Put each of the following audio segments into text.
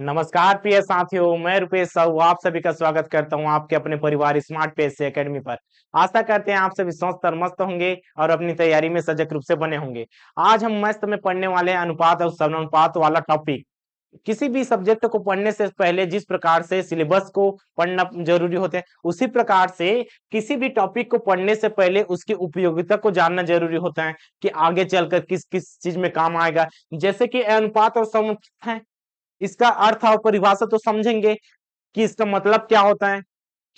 नमस्कार प्रिय साथियों, मैं रुपेश साहू आप सभी का स्वागत करता हूं आपके अपने परिवार स्मार्ट पेज से एकेडमी पर। आशा करते हैं आप सभी स्वस्थ और मस्त होंगे और अपनी तैयारी में सजग रूप से बने होंगे। आज हम मस्त में पढ़ने वाले हैं अनुपात और समानुपात वाला टॉपिक। किसी भी सब्जेक्ट को पढ़ने से पहले जिस प्रकार से सिलेबस को पढ़ना जरूरी होता है, उसी प्रकार से किसी भी टॉपिक को पढ़ने से पहले उसकी उपयोगिता को जानना जरूरी होता है कि आगे चलकर किस किस चीज में काम आएगा। जैसे कि अनुपात और समानुपात है, इसका अर्थ और परिभाषा तो समझेंगे कि इसका मतलब क्या होता है।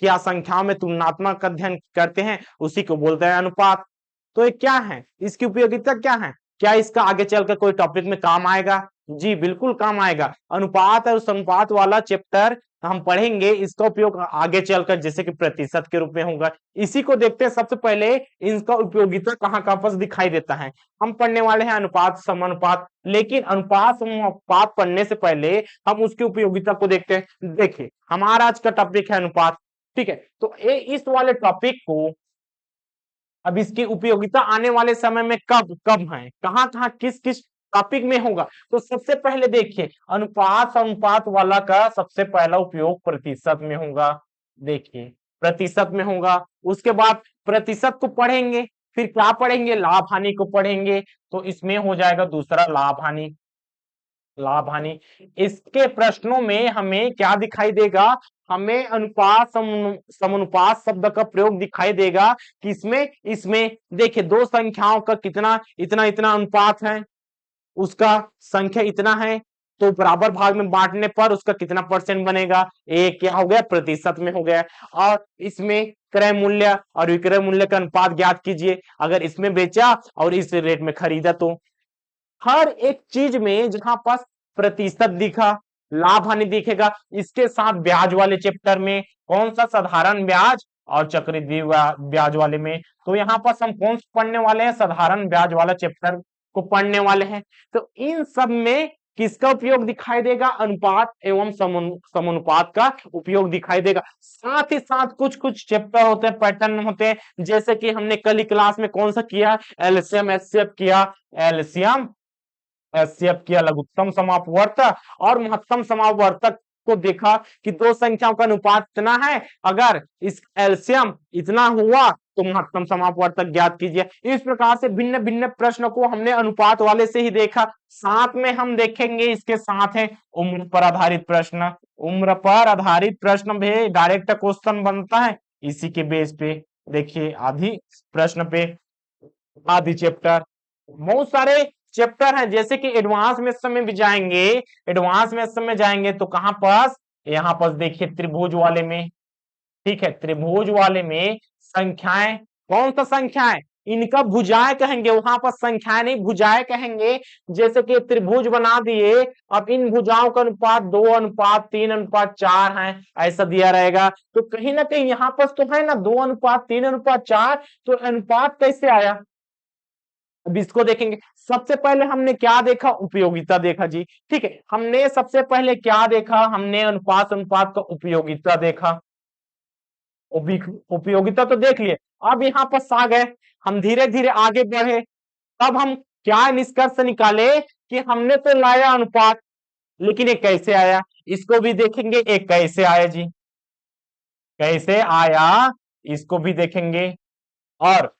क्या संख्याओं में तुलनात्मक अध्ययन करते हैं उसी को बोलते हैं अनुपात। तो ये क्या है, इसकी उपयोगिता क्या है, क्या इसका आगे चलकर कोई टॉपिक में काम आएगा? जी बिल्कुल काम आएगा। अनुपात और समानुपात वाला चैप्टर हम पढ़ेंगे, इसका उपयोग आगे चलकर जैसे कि प्रतिशत के रूप में होगा। इसी को देखते हैं, सबसे पहले इसका उपयोगिता कहाँ कहाँ पर दिखाई देता है। हम पढ़ने वाले हैं अनुपात समानुपात, लेकिन अनुपात समानुपात पढ़ने से पहले हम उसकी उपयोगिता को देखते हैं। देखिए हमारा आज का टॉपिक है अनुपात, ठीक है। तो ये इस वाले टॉपिक को अब इसकी उपयोगिता आने वाले समय में कब कब है, कहाँ कहाँ किस किस टॉपिक में होगा। तो सबसे पहले देखिए अनुपात अनुपात वाला का सबसे पहला उपयोग प्रतिशत में होगा। देखिए प्रतिशत में होगा, उसके बाद प्रतिशत को पढ़ेंगे, फिर क्या पढ़ेंगे, लाभ हानि को पढ़ेंगे। तो इसमें हो जाएगा दूसरा लाभ हानि। लाभ हानि इसके प्रश्नों में हमें क्या दिखाई देगा, हमें अनुपात समानुपात शब्द का प्रयोग दिखाई देगा कि इसमें इसमें देखिए दो संख्याओं का कितना इतना इतना अनुपात है, उसका संख्या इतना है, तो बराबर भाग में बांटने पर उसका कितना परसेंट बनेगा, एक क्या हो गया प्रतिशत में हो गया। और इसमें क्रय मूल्य और विक्रय मूल्य का अनुपात ज्ञात कीजिए, अगर इसमें बेचा और इस रेट में खरीदा तो हर एक चीज में जहां पास प्रतिशत दिखा, लाभ हानि दिखेगा। इसके साथ ब्याज वाले चैप्टर में कौन सा, साधारण ब्याज और चक्रवृद्धि ब्याज वाले में। तो यहाँ पर हम कौन सा पढ़ने वाले हैं, साधारण ब्याज वाला चैप्टर को पढ़ने वाले हैं। तो इन सब में किसका उपयोग दिखाई देगा, अनुपात एवं समानुपात का उपयोग दिखाई देगा। साथ ही साथ कुछ कुछ चैप्टर होते हैं, पैटर्न होते हैं, जैसे कि हमने कल ही क्लास में कौन सा किया, एलसीएम एचसीएफ किया। एलसीएम एचसीएफ किया, लघुत्तम समापवर्तक और महत्तम समापवर्तक को देखा कि दो संख्याओं का अनुपात इतना है, अगर इस एलसीएम इतना हुआ तो महत्तम समापवर्तक ज्ञात कीजिए। इस प्रकार से भिन्न भिन्न प्रश्न को हमने अनुपात वाले से ही देखा। साथ में हम देखेंगे इसके साथ है उम्र पर आधारित प्रश्न। उम्र पर आधारित प्रश्न भी डायरेक्ट क्वेश्चन बनता है इसी के बेस पे। देखिए आधी प्रश्न पे आधी चैप्टर, बहुत सारे चैप्टर हैं, जैसे कि एडवांस में समय भी जाएंगे। एडवांस में समय जाएंगे तो कहां पास, यहाँ पर देखिए त्रिभुज वाले में, ठीक है। त्रिभुज वाले में संख्याएं, कौन सा संख्याएं, इनका भुजाएं कहेंगे, वहां पर संख्याएं नहीं भुजाएं कहेंगे। जैसे कि त्रिभुज बना दिए, अब इन भुजाओं का अनुपात 2:3:4 है, ऐसा दिया रहेगा। तो कहीं ना कहीं यहाँ पर तो है ना 2:3:4, तो अनुपात कैसे आया, अब इसको देखेंगे। सबसे पहले हमने क्या देखा, उपयोगिता देखा जी, ठीक है। हमने सबसे पहले क्या देखा, हमने अनुपात अनुपात का उपयोगिता देखा। उपयोगिता तो देख लिए, अब यहाँ पर आ गए, हम धीरे धीरे आगे बढ़े। अब हम क्या निष्कर्ष निकाले कि हमने तो लाया अनुपात, लेकिन ये कैसे आया, इसको भी देखेंगे। एक कैसे आया जी, कैसे आया इसको भी देखेंगे, और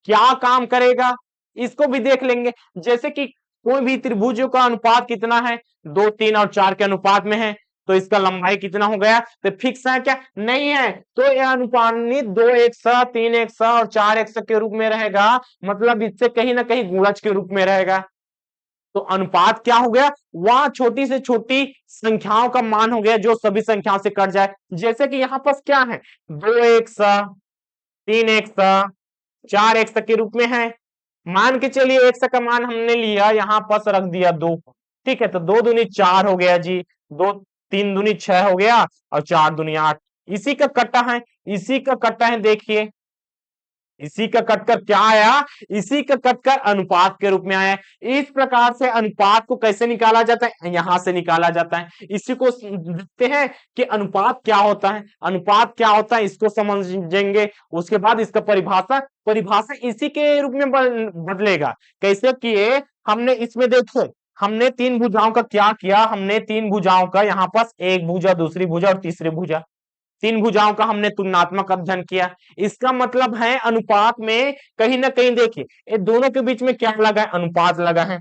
क्या काम करेगा इसको भी देख लेंगे। जैसे कि कोई भी त्रिभुजों का अनुपात कितना है, 2, 3 और 4 के अनुपात में है, तो इसका लंबाई कितना हो गया, तो फिक्स है क्या, नहीं है। तो यह अनुपात 2 1 3 और 4 के रूप में रहेगा, मतलब इससे कहीं ना कहीं गुणज के रूप में रहेगा। तो अनुपात क्या हो गया, वहां छोटी से छोटी संख्याओं का मान हो गया जो सभी संख्याओं से कट जाए। जैसे कि यहाँ पर क्या है, 2 1 3 1 4 के रूप में है। मान के चलिए एक का मान हमने लिया, यहाँ पर रख दिया 2, ठीक है। तो 2 दूनी 4 हो गया जी, 2 3 दूनी 6 हो गया, और 4 दूनी 8। इसी का कट्टा है, इसी का कट्टा है, देखिए इसी का कटकर क्या आया, इसी का कटकर अनुपात के रूप में आया। इस प्रकार से अनुपात को कैसे निकाला जाता है, यहां से निकाला जाता है। इसी को देखते हैं कि अनुपात क्या होता है, अनुपात क्या होता है इसको समझेंगे। उसके बाद इसका परिभाषा परिभाषा इसी के रूप में बदलेगा। कैसे किए, हमने इसमें देखे हमने तीन भुजाओं का क्या किया, हमने तीन भुजाओं का यहाँ पास एक भुजा, दूसरी भुजा और तीसरी भुजा, तीन भुजाओं का हमने तुलनात्मक अध्ययन किया। इसका मतलब है अनुपात में कहीं ना कहीं देखिए ये दोनों के बीच में क्या लगा है, अनुपात लगा है।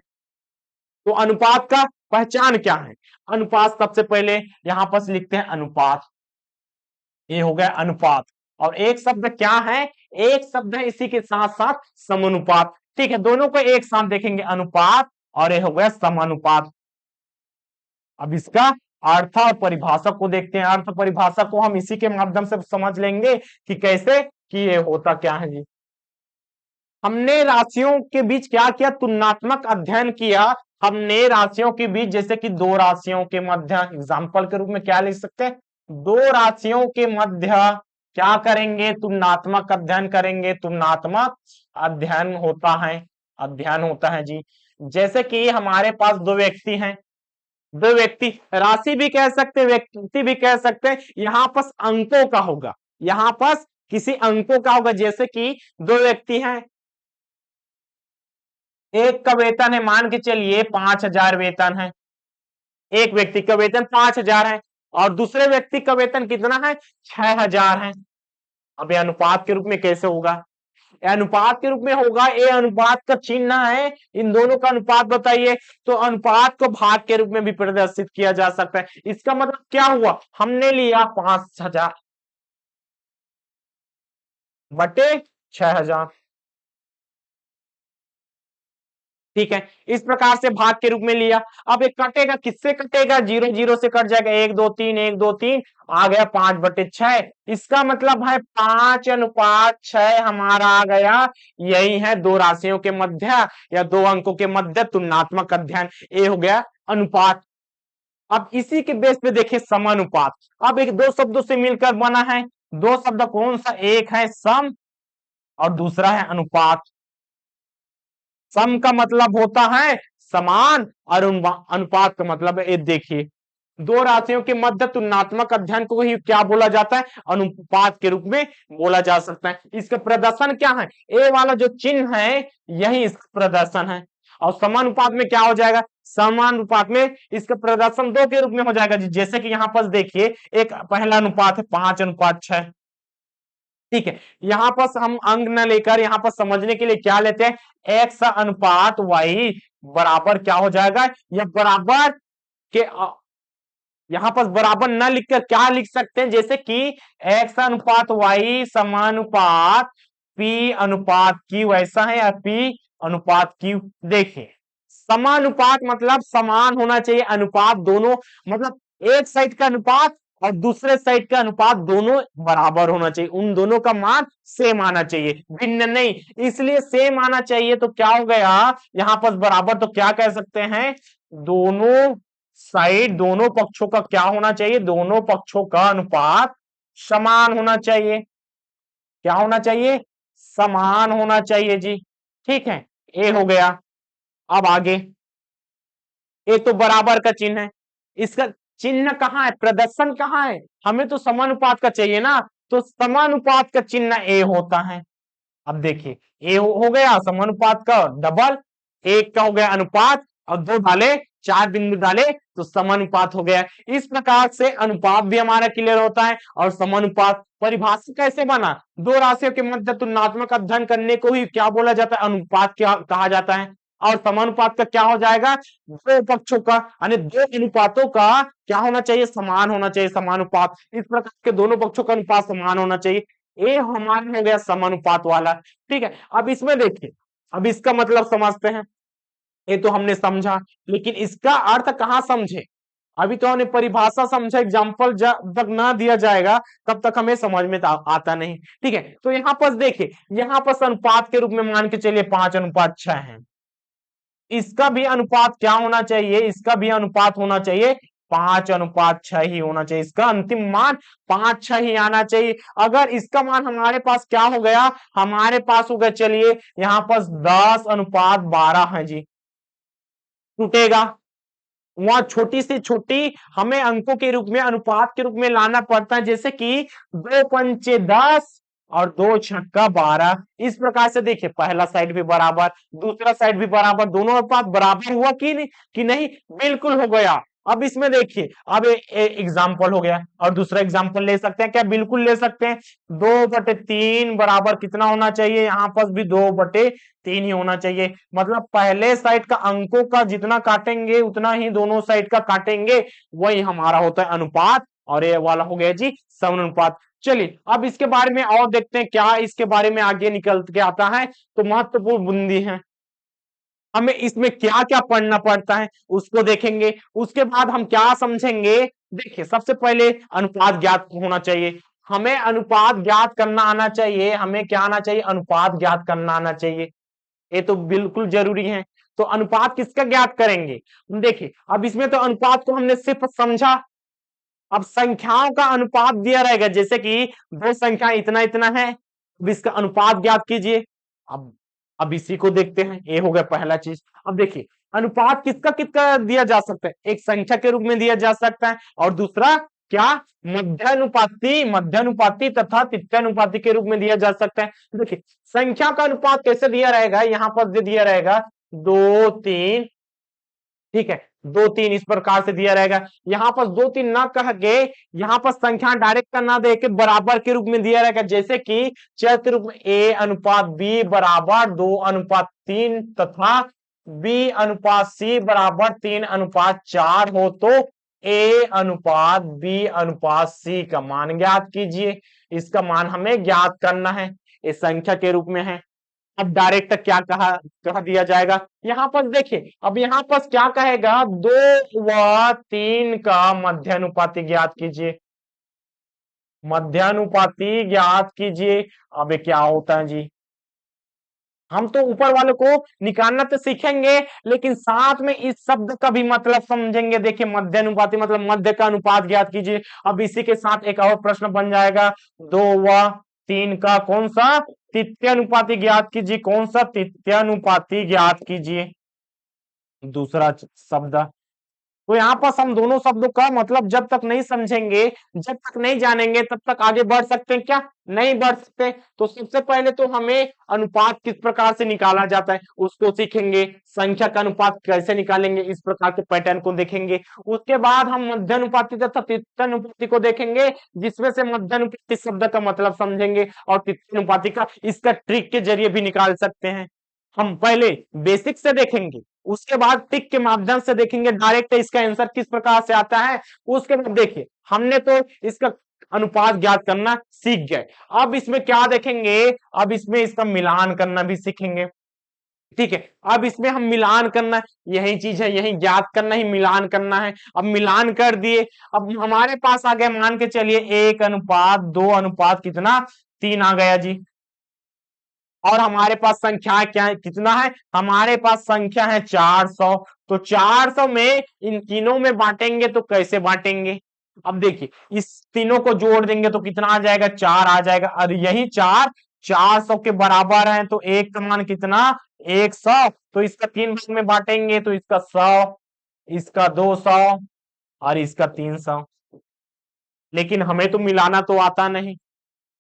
तो अनुपात का पहचान क्या है, अनुपात सबसे पहले यहां पर लिखते हैं अनुपात, ये हो गया अनुपात। और एक शब्द क्या है, एक शब्द है इसी के साथ साथ समानुपात। ठीक है, दोनों को एक साथ देखेंगे अनुपात और ये हो गया समानुपात। अब इसका अर्थ और परिभाषा को देखते हैं, अर्थ परिभाषा को हम इसी के माध्यम से समझ लेंगे कि कैसे कि ये होता क्या है जी। हमने राशियों के बीच क्या किया, तुलनात्मक अध्ययन किया। हमने राशियों के बीच जैसे कि दो राशियों के मध्य, एग्जाम्पल के रूप में क्या लिख सकते हैं, दो राशियों के मध्य क्या करेंगे, तुलनात्मक अध्ययन करेंगे। तुलनात्मक अध्ययन होता है, अध्ययन होता है जी। जैसे कि हमारे पास दो व्यक्ति हैं, दो व्यक्ति, राशि भी कह सकते हैं, व्यक्ति भी कह सकते हैं। यहां पर अंकों का होगा, यहां पर किसी अंकों का होगा। जैसे कि दो व्यक्ति हैं, एक का वेतन है, मान के चलिए 5,000 वेतन है, एक व्यक्ति का वेतन 5,000 है और दूसरे व्यक्ति का वेतन कितना है, 6,000 है। अब ये अनुपात के रूप में कैसे होगा, ये अनुपात के रूप में होगा, ये अनुपात का चिन्ह है, इन दोनों का अनुपात बताइए। तो अनुपात को भाग के रूप में भी प्रदर्शित किया जा सकता है। इसका मतलब क्या हुआ, हमने लिया 5,000 बटे 6,000, ठीक है, इस प्रकार से भाग के रूप में लिया। अब एक कटेगा, किससे कटेगा, जीरो जीरो से कट जाएगा, 1 2 3 1 2 3 आ गया 5/6। इसका मतलब है 5:6 हमारा आ गया। यही है दो राशियों के मध्य या दो अंकों के मध्य तुलनात्मक अध्ययन, ये हो गया अनुपात। अब इसी के बेस पे देखिए समानुपात। अब एक दो शब्दों से मिलकर बना है, दो शब्द कौन सा, एक है सम और दूसरा है अनुपात। सम का मतलब होता है समान और अनुपात का मतलब है, देखिए दो राशियों के मध्य तुलनात्मक अध्ययन को ही क्या बोला जाता है, अनुपात के रूप में बोला जा सकता है। इसका प्रदर्शन क्या है, ए वाला जो चिन्ह है यही इसका प्रदर्शन है। और समानुपात में क्या हो जाएगा, समानुपात में इसका प्रदर्शन दो के रूप में हो जाएगा जी। जैसे कि यहां पर देखिए एक पहला अनुपात है 5:6, ठीक है। यहां पर हम अंग न लेकर यहां पर समझने के लिए क्या लेते हैं, एक्स अनुपात वाई बराबर क्या हो जाएगा, या बराबर के यहां पर बराबर न लिखकर क्या लिख सकते हैं, जैसे कि एक्स अनुपात वाई समानुपात पी अनुपात क्यू, ऐसा है, या पी अनुपात क्यू। देखिए समानुपात मतलब समान होना चाहिए, अनुपात दोनों मतलब एक साइड का अनुपात और दूसरे साइड का अनुपात दोनों बराबर होना चाहिए, उन दोनों का मान सेम आना चाहिए, भिन्न नहीं। इसलिए सेम आना चाहिए तो क्या हो गया, यहां पर बराबर तो क्या कह सकते हैं, दोनों साइड दोनों पक्षों का क्या होना चाहिए, दोनों पक्षों का अनुपात समान होना चाहिए। क्या होना चाहिए, समान होना चाहिए जी, ठीक है, ये हो गया। अब आगे, ये तो बराबर का चिन्ह है, इसका चिन्ह कहाँ है, प्रदर्शन कहाँ है, हमें तो समानुपात का चाहिए ना, तो समानुपात का चिन्ह ए होता है। अब देखिए ए हो गया समानुपात का डबल, एक का हो गया अनुपात और दो डाले, चार बिंदु डाले तो समानुपात हो गया। इस प्रकार से अनुपात भी हमारा क्लियर होता है। और समानुपात परिभाषा कैसे बना, दो राशियों के मध्य तुलनात्मक अध्ययन करने को ही क्या बोला जाता है, अनुपात क्या कहा जाता है। और समानुपात का क्या हो जाएगा, दो पक्षों का यानी दो अनुपातों का क्या होना चाहिए, समान होना चाहिए, समानुपात। इस प्रकार के दोनों पक्षों का अनुपात समान होना चाहिए, ये हमारा हो गया समानुपात वाला, ठीक है। अब इसमें देखिए, अब इसका मतलब समझते हैं, ये तो हमने समझा, लेकिन इसका अर्थ कहां समझे, अभी तो हमने परिभाषा समझा, एग्जाम्पल जब तक ना दिया जाएगा तब तक हमें समझ में आता नहीं, ठीक है। तो यहाँ पर देखिए, यहाँ पर अनुपात के रूप में मान के चलिए 5:6 है, इसका भी अनुपात क्या होना चाहिए, इसका भी अनुपात होना चाहिए 5:6 ही होना चाहिए, इसका अंतिम मान 5:6 ही आना चाहिए। अगर इसका मान हमारे पास क्या हो गया, हमारे पास हो गया, चलिए यहां पर 10:12 है जी, टूटेगा। वहां छोटी से छोटी हमें अंकों के रूप में, अनुपात के रूप में लाना पड़ता है, जैसे कि 2 पंचे 10 और 2 छक्का 12। इस प्रकार से देखिए पहला साइड भी बराबर, दूसरा साइड भी बराबर, दोनों अनुपात बराबर हुआ कि नहीं? बिल्कुल हो गया। अब इसमें देखिए, अब एग्जाम्पल हो गया और दूसरा एग्जाम्पल ले सकते हैं क्या? बिल्कुल ले सकते हैं। 2/3 बराबर कितना होना चाहिए? यहाँ पर भी 2/3 ही होना चाहिए। मतलब पहले साइड का अंकों का जितना काटेंगे उतना ही दोनों साइड का काटेंगे, वही हमारा होता है अनुपात। और ये वाला हो गया जी समानुपात। चलिए अब इसके बारे में और देखते हैं क्या इसके बारे में आगे निकल के आता है। तो महत्वपूर्ण बिंदु है, हमें इसमें क्या क्या पढ़ना पड़ता है उसको देखेंगे। उसके बाद हम क्या समझेंगे? देखिए सबसे पहले अनुपात ज्ञात होना चाहिए। हमें अनुपात ज्ञात करना आना चाहिए। हमें क्या आना चाहिए? अनुपात ज्ञात करना आना चाहिए। ये तो बिल्कुल जरूरी है। तो अनुपात किसका ज्ञात करेंगे? देखिए अब इसमें तो अनुपात को हमने सिर्फ समझा। अब संख्याओं का अनुपात दिया रहेगा, जैसे कि दो संख्या इतना इतना है, अब इसका अनुपात ज्ञात कीजिए। अब इसी को देखते हैं। ये हो गया पहला चीज। अब देखिए अनुपात किसका किसका दिया जा सकता है? एक संख्या के रूप में दिया जा सकता है और दूसरा क्या? मध्यानुपाती तथा तृतीयानुपाती के रूप में दिया जा सकता है। देखिए संख्या का अनुपात कैसे दिया रहेगा? यहाँ पर जो दिया रहेगा 2 3, ठीक है, 2 3 इस प्रकार से दिया रहेगा। यहाँ पर 2 3 ना कह के यहाँ पर संख्या डायरेक्ट का ना दे के बराबर के रूप में दिया रहेगा, जैसे कि चर के रूप में A/B बराबर 2/3 तथा B/C बराबर 3/4 हो तो A/B/C का मान ज्ञात कीजिए। इसका मान हमें ज्ञात करना है, इस संख्या के रूप में है। अब डायरेक्ट कह दिया जाएगा। यहाँ पर देखिए, अब यहाँ पर क्या कहेगा? 2 व 3 का मध्यानुपाती ज्ञात कीजिए। मध्यानुपाती ज्ञात कीजिए। अब ये क्या होता है जी? हम तो ऊपर वाले को निकालना तो सीखेंगे, लेकिन साथ में इस शब्द का भी मतलब समझेंगे। देखिए मध्यानुपाती मतलब मध्य का अनुपात ज्ञात कीजिए। अब इसी के साथ एक और प्रश्न बन जाएगा, 2 व 3 का कौन सा तृतीयानुपाती ज्ञात कीजिए। कौन सा तृतीयानुपाती ज्ञात कीजिए? दूसरा शब्द। तो यहाँ पर हम दोनों शब्दों का मतलब जब तक नहीं समझेंगे, जब तक नहीं जानेंगे, तब तक आगे बढ़ सकते हैं क्या? नहीं बढ़ सकते। तो सबसे पहले तो हमें अनुपात किस प्रकार से निकाला जाता है उसको सीखेंगे। संख्या का अनुपात कैसे निकालेंगे, इस प्रकार के पैटर्न को देखेंगे। उसके बाद हम मध्यानुपाती तथा तृतीयानुपाती को देखेंगे, जिसमें से मध्यानुपाती शब्द का मतलब समझेंगे और तृतीयानुपाती का इसका ट्रिक के जरिए भी निकाल सकते हैं। हम पहले बेसिक से देखेंगे, उसके बाद टिक के माध्यम से देखेंगे डायरेक्ट इसका आंसर किस प्रकार से आता है। उसके बाद देखिए हमने तो इसका अनुपात ज्ञात करना सीख गए। अब इसमें क्या देखेंगे? अब इसमें इसका मिलान करना भी सीखेंगे। ठीक है, अब इसमें हम मिलान करना, यही चीज है, यही ज्ञात करना ही मिलान करना है। अब मिलान कर दिए, अब हमारे पास आ गया, मान के चलिए 1:2 कितना 3 आ गया जी। और हमारे पास संख्या क्या कितना है? हमारे पास संख्या है 400। तो 400 में इन तीनों में बांटेंगे तो कैसे बांटेंगे? अब देखिए इस तीनों को जोड़ देंगे तो कितना आ जाएगा? 4 आ जाएगा। और यही 4 400 के बराबर है, तो एक का मान कितना? 100। तो इसका 3 भाग में बांटेंगे तो इसका 100, इसका 200 और इसका 300। लेकिन हमें तो मिलाना तो आता नहीं,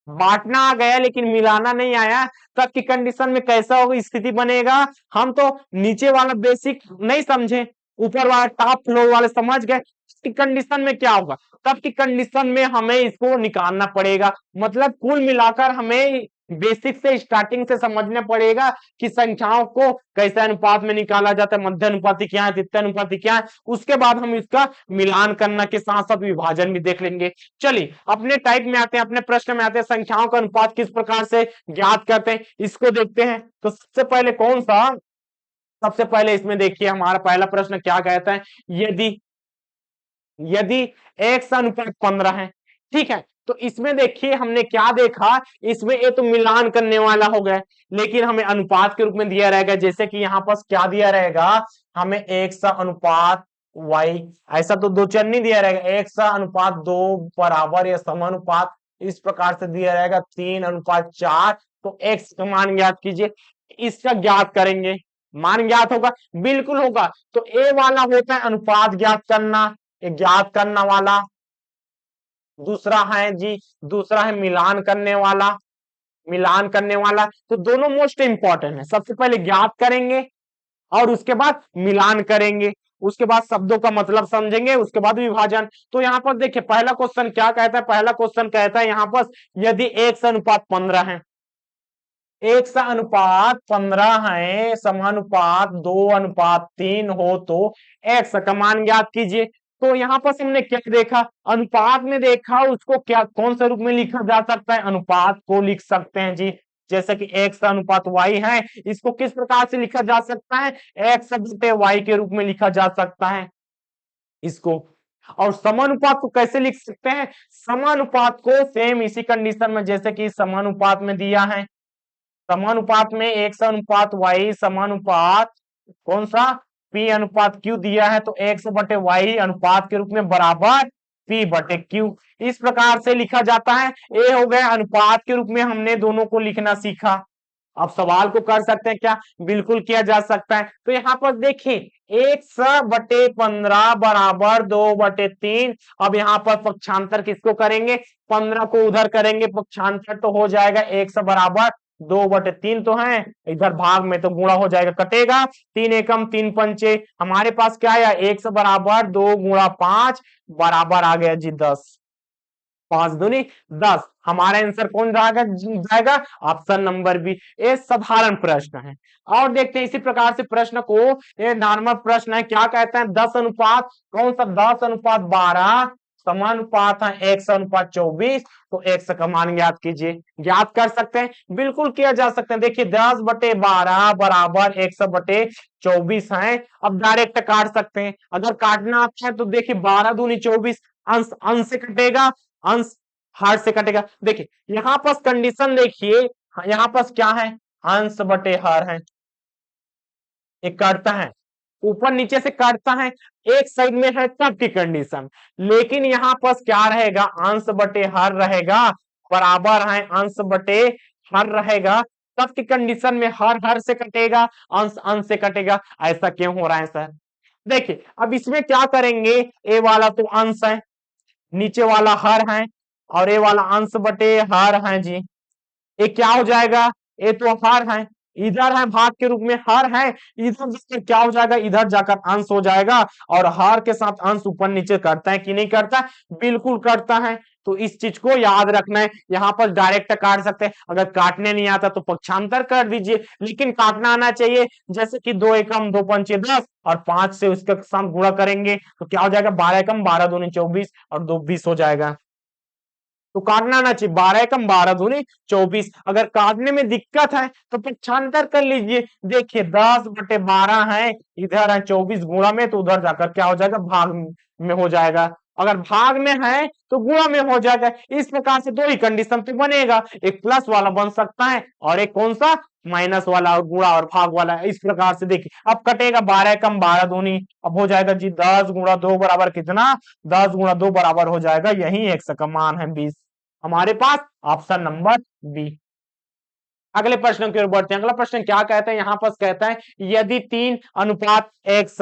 बांटना आ गया लेकिन मिलाना नहीं आया। तब की कंडीशन में कैसा होगा स्थिति बनेगा? हम तो नीचे वाला बेसिक नहीं समझे, ऊपर वाला टॉप फ्लोर वाले समझ गए। इसकी कंडीशन में क्या होगा? तब की कंडीशन में हमें इसको निकालना पड़ेगा। मतलब कुल मिलाकर हमें बेसिक से स्टार्टिंग से समझना पड़ेगा कि संख्याओं को कैसे अनुपात में निकाला जाता है, मध्य अनुपाती क्या है, तृतीय अनुपाती क्या है। उसके बाद हम इसका मिलान करना के साथ साथ विभाजन भी देख लेंगे। चलिए अपने टाइप में आते हैं, अपने प्रश्न में आते हैं। संख्याओं का अनुपात किस प्रकार से ज्ञात करते हैं इसको देखते हैं। तो सबसे पहले कौन सा, सबसे पहले इसमें देखिए हमारा पहला प्रश्न क्या कहता है? यदि यदि x अनुपात 15 है, ठीक है, तो इसमें देखिए हमने क्या देखा, इसमें ये तो मिलान करने वाला हो गया, लेकिन हमें अनुपात के रूप में दिया रहेगा। जैसे कि यहाँ पर क्या दिया रहेगा? हमें x अनुपात y, ऐसा तो दो चर नहीं दिया रहेगा, x अनुपात 2 बराबर या समानुपात इस प्रकार से दिया रहेगा 3:4। तो x का मान ज्ञात कीजिए। इसका ज्ञात करेंगे, मान ज्ञात होगा, बिल्कुल होगा। तो ए वाला होता है अनुपात ज्ञात करना, ज्ञात करना वाला। दूसरा है जी, दूसरा है मिलान करने वाला। मिलान करने वाला, तो दोनों मोस्ट इंपॉर्टेंट है। सबसे पहले ज्ञात करेंगे और उसके बाद मिलान करेंगे, उसके बाद शब्दों का मतलब समझेंगे, उसके बाद विभाजन। तो यहाँ पर देखिए पहला क्वेश्चन क्या कहता है, पहला क्वेश्चन कहता है यहाँ पर यदि 1:15 है, 1:15 है, समानुपात 2:3 हो तो एक्स का मान ज्ञात कीजिए। तो यहाँ पर हमने क्या देखा, अनुपात में देखा, उसको क्या कौन से रूप में लिखा जा सकता है, अनुपात को लिख सकते हैं जी। जैसे कि एक्स अनुपात वाई है, इसको किस प्रकार से लिखा जा सकता है, एक्स बटे वाई के रूप में लिखा जा सकता है इसको। और समानुपात को कैसे लिख सकते हैं, समानुपात को सेम इसी कंडीशन में जैसे कि समानुपात में दिया है, समानुपात में एक्स अनुपात वाई समानुपात कौन सा, पी अनुपात क्यू दिया है, तो एक्स बटे वाई अनुपात के रूप में बराबर पी बटे क्यू, इस प्रकार से लिखा जाता है। ए हो गया अनुपात के रूप में हमने दोनों को लिखना सीखा। अब सवाल को कर सकते हैं क्या, बिल्कुल किया जा सकता है। तो यहाँ पर देखिए 1/15 बराबर 2/3। अब यहाँ पर पक्षांतर किसको करेंगे, 15 को उधर करेंगे, पक्षांतर तो हो जाएगा 1 बराबर 2/3 तो है, इधर भाग में तो गुणा हो जाएगा, कटेगा 3 एकम 3 पंचे, हमारे पास क्या आया 1 बराबर 2 गुणा 5 बराबर आ गया जी 10, 5 दूनी 10। हमारा आंसर कौन जाएगा, ऑप्शन नंबर बी। ये साधारण प्रश्न है। और देखते हैं इसी प्रकार से प्रश्न को, ये नॉर्मल प्रश्न है, क्या कहते हैं 10 अनुपात कौन सा, 10:12 समानुपात है x/24, तो x का मान ज्ञात कीजिए। ज्ञात कर सकते हैं, बिल्कुल किया जा सकते हैं। देखिए 10/12 बराबर 1/24 है। अब डायरेक्ट काट सकते हैं, अगर काटना आता है तो देखिए 12 दूनी 24, अंश अंश से कटेगा, अंश हर से कटेगा। देखिए यहाँ पर कंडीशन देखिए, यहाँ पर क्या है, अंश बटे हर है, एक काटता है, ऊपर नीचे से काटता है, एक साइड में है तब की कंडीशन। लेकिन यहाँ पर क्या रहेगा, अंश बटे हर रहेगा, बराबर है अंश बटे हर रहेगा, तब की कंडीशन में हर हर से कटेगा, अंश अंश से कटेगा। ऐसा क्यों हो रहा है सर, देखिए अब इसमें क्या करेंगे, ए वाला तो अंश है, नीचे वाला हर है, और ए वाला अंश बटे हर है जी। ये क्या हो जाएगा, ये तो हर है, इधर है भाग के रूप में हर है, इधर जाकर क्या हो जाएगा, इधर जाकर अंश हो जाएगा। और हर के साथ अंश ऊपर नीचे करता है कि नहीं करता, बिल्कुल करता है। तो इस चीज को याद रखना है। यहाँ पर डायरेक्ट काट सकते हैं, अगर काटने नहीं आता तो पक्षांतर कर दीजिए, लेकिन काटना आना चाहिए। जैसे कि 2 एकम 2 पंचे 10 और 5 से उसके साथ गुणा करेंगे तो क्या हो जाएगा, 12 एकम 12 दूनी 24 और 2 20 हो जाएगा। तो काटना ना चाहिए, 12 एकम 12 दूनी 24। अगर काटने में दिक्कत है तो पक्षांतर कर लीजिए। देखिए 10/12 है, इधर है 24 गुणा में, तो उधर जाकर क्या हो जाएगा, भाग में हो जाएगा। अगर भाग में है तो गुणा में हो जाएगा। इस प्रकार से दो ही कंडीशन पे बनेगा, एक प्लस वाला बन सकता है और एक कौन सा, माइनस वाला, और गुणा और भाग वाला। इस प्रकार से देखिए अब कटेगा 12 एकम 12 दूनी, अब हो जाएगा जी 10 गुणा 2 बराबर कितना, 10 गुणा 2 बराबर हो जाएगा, यही x का मान है 20, हमारे पास ऑप्शन नंबर बी। अगले प्रश्न की ओर बढ़ते हैं। अगला प्रश्न क्या कहता है, यहाँ पर कहता है यदि 3:x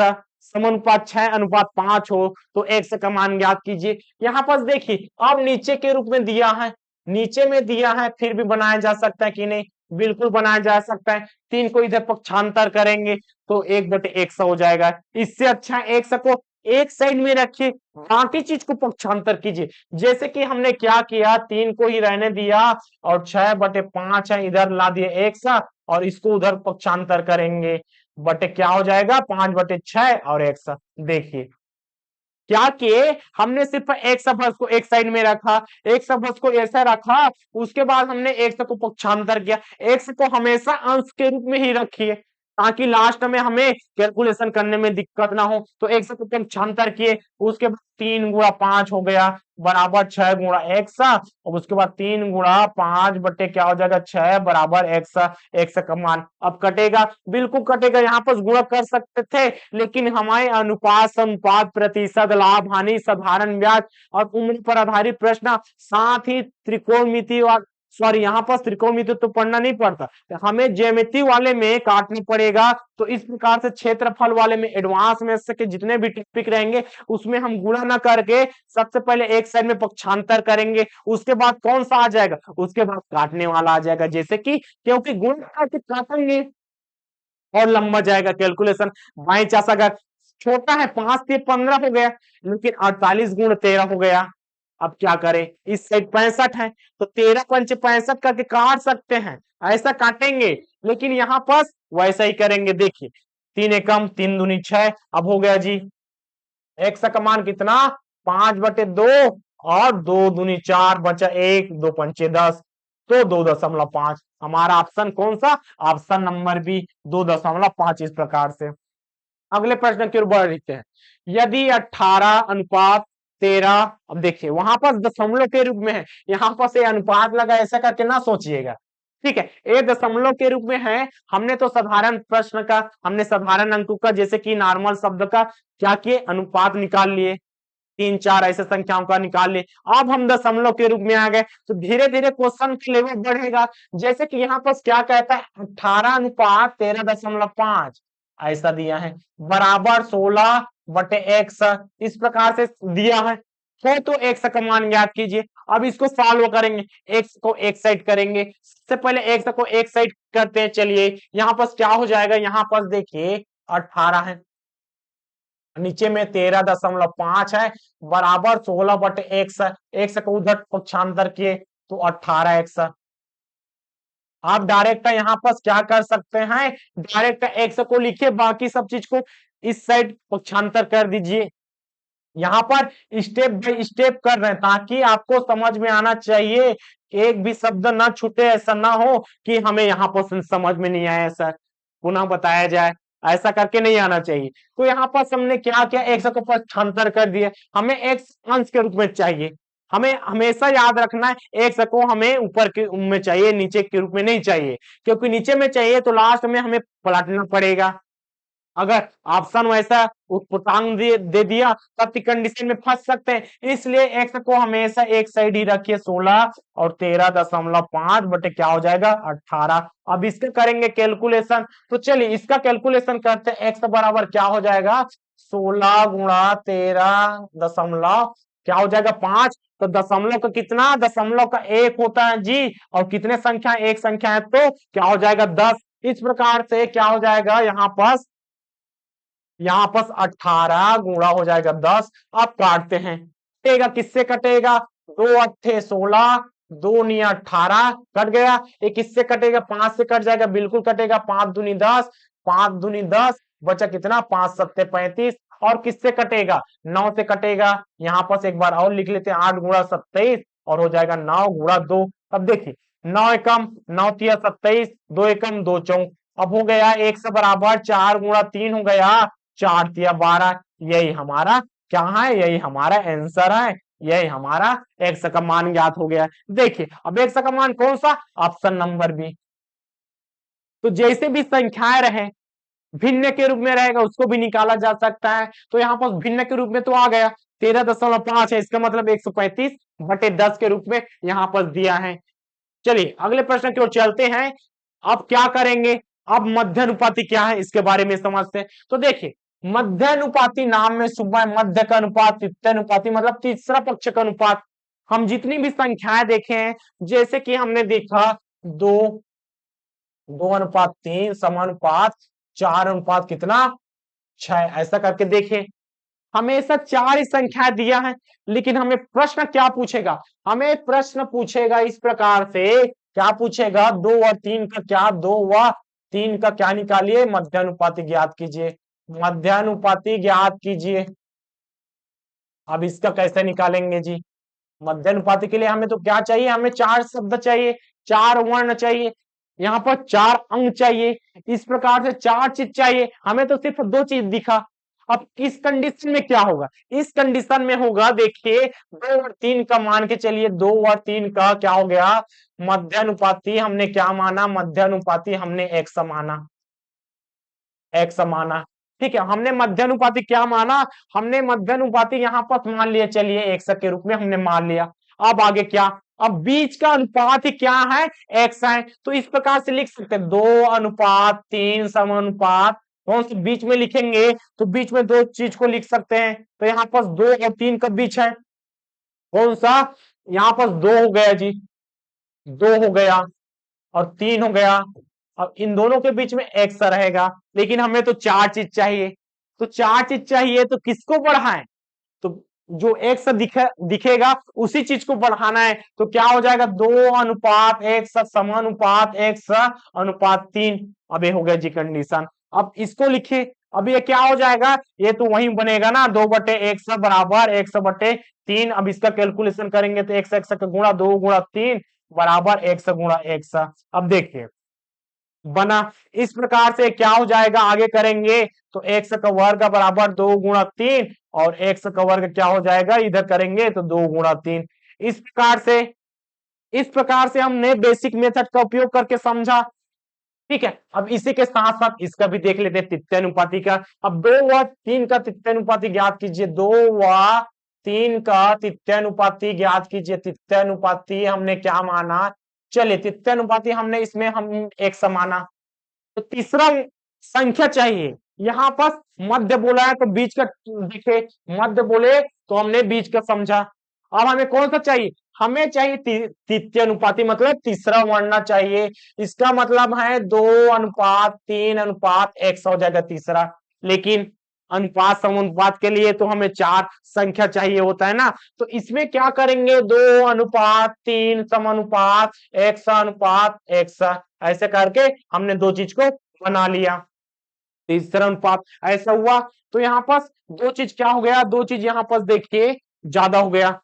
समानुपात 6:5 हो तो x का मान ज्ञात कीजिए। यहाँ पर देखिए अब नीचे के रूप में दिया है, नीचे में दिया है, फिर भी बनाया जा सकता है कि नहीं, बिल्कुल बनाया जा सकता है। 3 को इधर पक्षांतर करेंगे तो 1/x हो जाएगा। इससे अच्छा x को एक साइड में रखिए, बाकी चीज को पक्षांतर कीजिए। जैसे कि हमने क्या किया, 3 को ही रहने दिया और 6/5 है, इधर ला दिया x और इसको उधर पक्षांतर करेंगे, बटे क्या हो जाएगा, 5/6 और x। देखिए क्या किए, हमने सिर्फ एक शब्द को एक साइड में रखा, एक शब्द को ऐसा रखा, उसके बाद हमने एक को पक्षांतर किया। एक्स को हमेशा अंश के रूप में ही रखिए ताकि लास्ट में हमें कैलकुलेशन करने में दिक्कत ना हो। तो एक्स को पक्षांतर किए, उसके बाद 3 गुणा 5 हो गया बराबर 6 गुणा एक्स, और उसके बाद 3 गुणा 5 बटे क्या हो जाएगा 6 बराबर एक्स। एक्स का मान अब कटेगा, बिल्कुल कटेगा, यहाँ पर गुणा कर सकते थे लेकिन हमारे अनुपात अनुपात प्रतिशत लाभ हानि साधारण ब्याज और उम्र पर आधारित प्रश्न, साथ ही त्रिकोणमिति सॉरी यहाँ पर त्रिकोणमिति तो पढ़ना नहीं पड़ता, हमें ज्यामिति वाले में काटना पड़ेगा। तो इस प्रकार से क्षेत्रफल वाले में एडवांस में से के जितने भी टॉपिक रहेंगे उसमें हम गुणा न करके सबसे पहले एक साइड में पक्षांतर करेंगे, उसके बाद कौन सा आ जाएगा, उसके बाद काटने वाला आ जाएगा। जैसे कि क्योंकि गुणा करके काटेंगे और लंबा जाएगा कैलकुलेशन। बाई चांस अगर छोटा है 5 से 15 हो गया, लेकिन 48 गुण 13 हो गया। अब क्या करें, इस साइड 65 है तो 13 पंच 65 करके काट सकते हैं, ऐसा काटेंगे। लेकिन यहाँ पर वैसा ही करेंगे। देखिए 3 एकम 3 दूनी 6, अब हो गया जी x का मान कितना 5/2 और 2 दूनी 4 बचा 1, 2 पंचे 10, तो 2.5 हमारा ऑप्शन कौन सा, ऑप्शन नंबर बी 2.5। इस प्रकार से अगले प्रश्न की ओर बढ़ रहे हैं। यदि 18:13, अब देखिए वहां पर दशमलव के रूप में है, यहाँ पर से अनुपात लगा, ऐसा करके ना सोचिएगा, ठीक है। ये दशमलव के रूप में है, हमने तो साधारण प्रश्न का, हमने साधारण अंकों का जैसे कि नॉर्मल शब्द का क्या किए, अनुपात निकाल लिए, 3 4 ऐसे संख्याओं का निकाल लिए। अब हम दशमलव के रूप में आ गए तो धीरे धीरे क्वेश्चन का लेवल बढ़ेगा। जैसे कि यहाँ पर क्या कहता है 18:13.5 ऐसा दिया है, बराबर 16/x इस प्रकार से दिया है। तो x का मान ज्ञात कीजिए। अब इसको सॉल्व करेंगे, x को एक साइड करेंगे, सबसे पहले x को एक साइड करते हैं। चलिए यहाँ पर क्या हो जाएगा, यहाँ पर देखिए 18 है, नीचे में 13.5 है, बराबर 16/x, x को उधर पक्षांतर किए तो 18x। आप डायरेक्ट यहाँ पर क्या कर सकते हैं, डायरेक्ट x को लिखिए, बाकी सब चीज को इस साइड पक्षांतर कर दीजिए। यहाँ पर स्टेप बाय स्टेप कर रहे हैं ताकि आपको समझ में आना चाहिए, एक भी शब्द ना छूटे, ऐसा ना हो कि हमें यहाँ पर समझ में नहीं आया सर, पुनः बताया जाए, ऐसा करके नहीं आना चाहिए। तो यहाँ पर हमने क्या किया, x को पक्षांतर कर दिया, हमें x अंश के रूप में चाहिए। हमें हमेशा याद रखना है x को हमें ऊपर के में चाहिए, नीचे के रूप में नहीं चाहिए, क्योंकि नीचे में चाहिए तो लास्ट में हमें पलटना पड़ेगा। अगर ऑप्शन वैसा पूर्णांक दे दिया तब की कंडीशन में फंस सकते हैं, इसलिए x को हमेशा एक साइड ही रखिए, 16 और 13.5 बटे क्या हो जाएगा 18। अब इसका करेंगे कैलकुलेशन, तो चलिए इसका कैलकुलेशन करते हैं। x बराबर क्या हो जाएगा 16 गुणा 13 क्या हो जाएगा 5, तो दशमलव का कितना, दशमलव का 1 होता है जी, और कितने संख्या, एक संख्या है तो क्या हो जाएगा 10। इस प्रकार से क्या हो जाएगा, यहाँ पर 18 गुणा हो जाएगा 10। अब काटते हैं, कटेगा किससे कटेगा, 2 अट्ठे 16, 2 नी 18 कट गया। ये किससे कटेगा, 5 से कट जाएगा, बिल्कुल कटेगा, 5 दूनी 10, 5 दूनी 10 बचा कितना 5 सत्ते 35, और किससे कटेगा 9 से कटेगा। यहाँ पर एक बार और लिख लेते हैं, 8 गुणा 27 और हो जाएगा 9 गुणा 2। अब देखिए 9 एकम 9 तिया 27, 2 एकम 2 चौक, अब हो गया 1 से बराबर 4 गुणा 3 हो गया 4 तिया 12। यही हमारा क्या है, यही हमारा आंसर है, यही हमारा x का मान ज्ञात हो गया। देखिए अब x का मान कौन सा, ऑप्शन नंबर बी। तो जैसे भी संख्याएं रहे, भिन्न के रूप में रहेगा उसको भी निकाला जा सकता है। तो यहाँ पर भिन्न के रूप में तो आ गया 13.5 है, इसका मतलब 135/10 के रूप में यहाँ पर दिया है। चलिए अगले प्रश्न की ओर चलते हैं। अब क्या करेंगे, अब मध्यानुपाती क्या है इसके बारे में समझते हैं। तो देखिए मध्यानुपाती नाम में सुबह मध्य का अनुपात, तृतीयानुपाती मतलब तीसरा पक्ष का अनुपात। हम जितनी भी संख्याएं देखे हैं, जैसे कि हमने देखा 2, 2:3 समानुपात 4 कितना 6, ऐसा करके देखे। हमेशा 4 ही संख्या दिया है, लेकिन हमें प्रश्न क्या पूछेगा, हमें प्रश्न पूछेगा इस प्रकार से, क्या पूछेगा 2 और 3 का क्या, 2 व 3 का क्या निकालिए, मध्यानुपाती ज्ञात कीजिए, मध्यानुपाती ज्ञात कीजिए। अब इसका कैसे निकालेंगे जी, मध्यानुपाती के लिए हमें तो क्या चाहिए, हमें 4 शब्द चाहिए, 4 वर्ण चाहिए, यहाँ पर 4 अंक चाहिए, इस प्रकार से 4 चीज चाहिए, हमें तो सिर्फ 2 चीज दिखा। अब किस कंडीशन में क्या होगा, इस कंडीशन में होगा, देखिए 2 और 3 का मान के चलिए, 2 और 3 का क्या हो गया मध्यानुपाती, हमने क्या माना, मध्यानुपाती हमने x माना, x माना, ठीक है। हमने मध्यानुपाती क्या माना, हमने मध्यानुपाती यहाँ पर मान लिया, चलिए x के रूप में हमने मान लिया। अब आगे क्या, अब बीच का अनुपात ही क्या है, x है। तो इस प्रकार से लिख सकते हैं 2:3 समानुपात, कौन सी बीच में लिखेंगे तो बीच में दो चीज को लिख सकते हैं। तो यहाँ पर 2 और 3 का बीच है कौन सा, यहाँ पर 2 हो गया जी, 2 हो गया और 3 हो गया। अब इन दोनों के बीच में x रहेगा, लेकिन हमें तो चार चीज चाहिए। तो चार चीज चाहिए तो किसको बढ़ाएं, तो जो x दिखेगा उसी चीज को बढ़ाना है। तो क्या हो जाएगा 2:x समानुपात x अनुपात 3। अब ये हो गया जी कंडीशन। अब इसको लिखिए, अब ये क्या हो जाएगा, ये तो वही बनेगा ना 2/x बराबर x/3। अब इसका कैलकुलेशन करेंगे तो x का गुणा 2 × 3 बराबर x गुणा x। अब देखिए बना, इस प्रकार से क्या हो जाएगा, आगे करेंगे तो x का वर्ग बराबर 2 × 3 और x का वर्ग क्या हो जाएगा, इधर करेंगे तो 2 × 3। इस प्रकार से हमने बेसिक मेथड का उपयोग करके समझा। ठीक है, अब इसी के साथ साथ इसका भी देख लेते हैं तित्यानुपाती का। अब 2 व 3 का तित्यानुपाती ज्ञात कीजिए, 2 व 3 का तित्यानुपाती ज्ञात कीजिए। तित्यानुपाती हमने क्या माना, चलिए तित्यानुपाती हमने इसमें हम एक समाना। तो तीसरा संख्या चाहिए, यहाँ पर मध्य बोला है तो बीच का देखे, मध्य बोले तो हमने बीच का समझा। अब हमें कौन सा चाहिए, हमें चाहिए तृतीय अनुपाती, मतलब तीसरा बढ़ना चाहिए। इसका मतलब है 2:3:x हो जाएगा तीसरा। लेकिन अनुपात समानुपात के लिए तो हमें चार संख्या चाहिए होता है ना। तो इसमें क्या करेंगे, 2:3 समानुपात x ऐसे करके हमने दो चीज को बना लिया। तीसरा अनुपात ऐसा हुआ तो यहाँ पास दो चीज क्या हो गया, दो चीज यहाँ पास देखिए ज्यादा हो गया,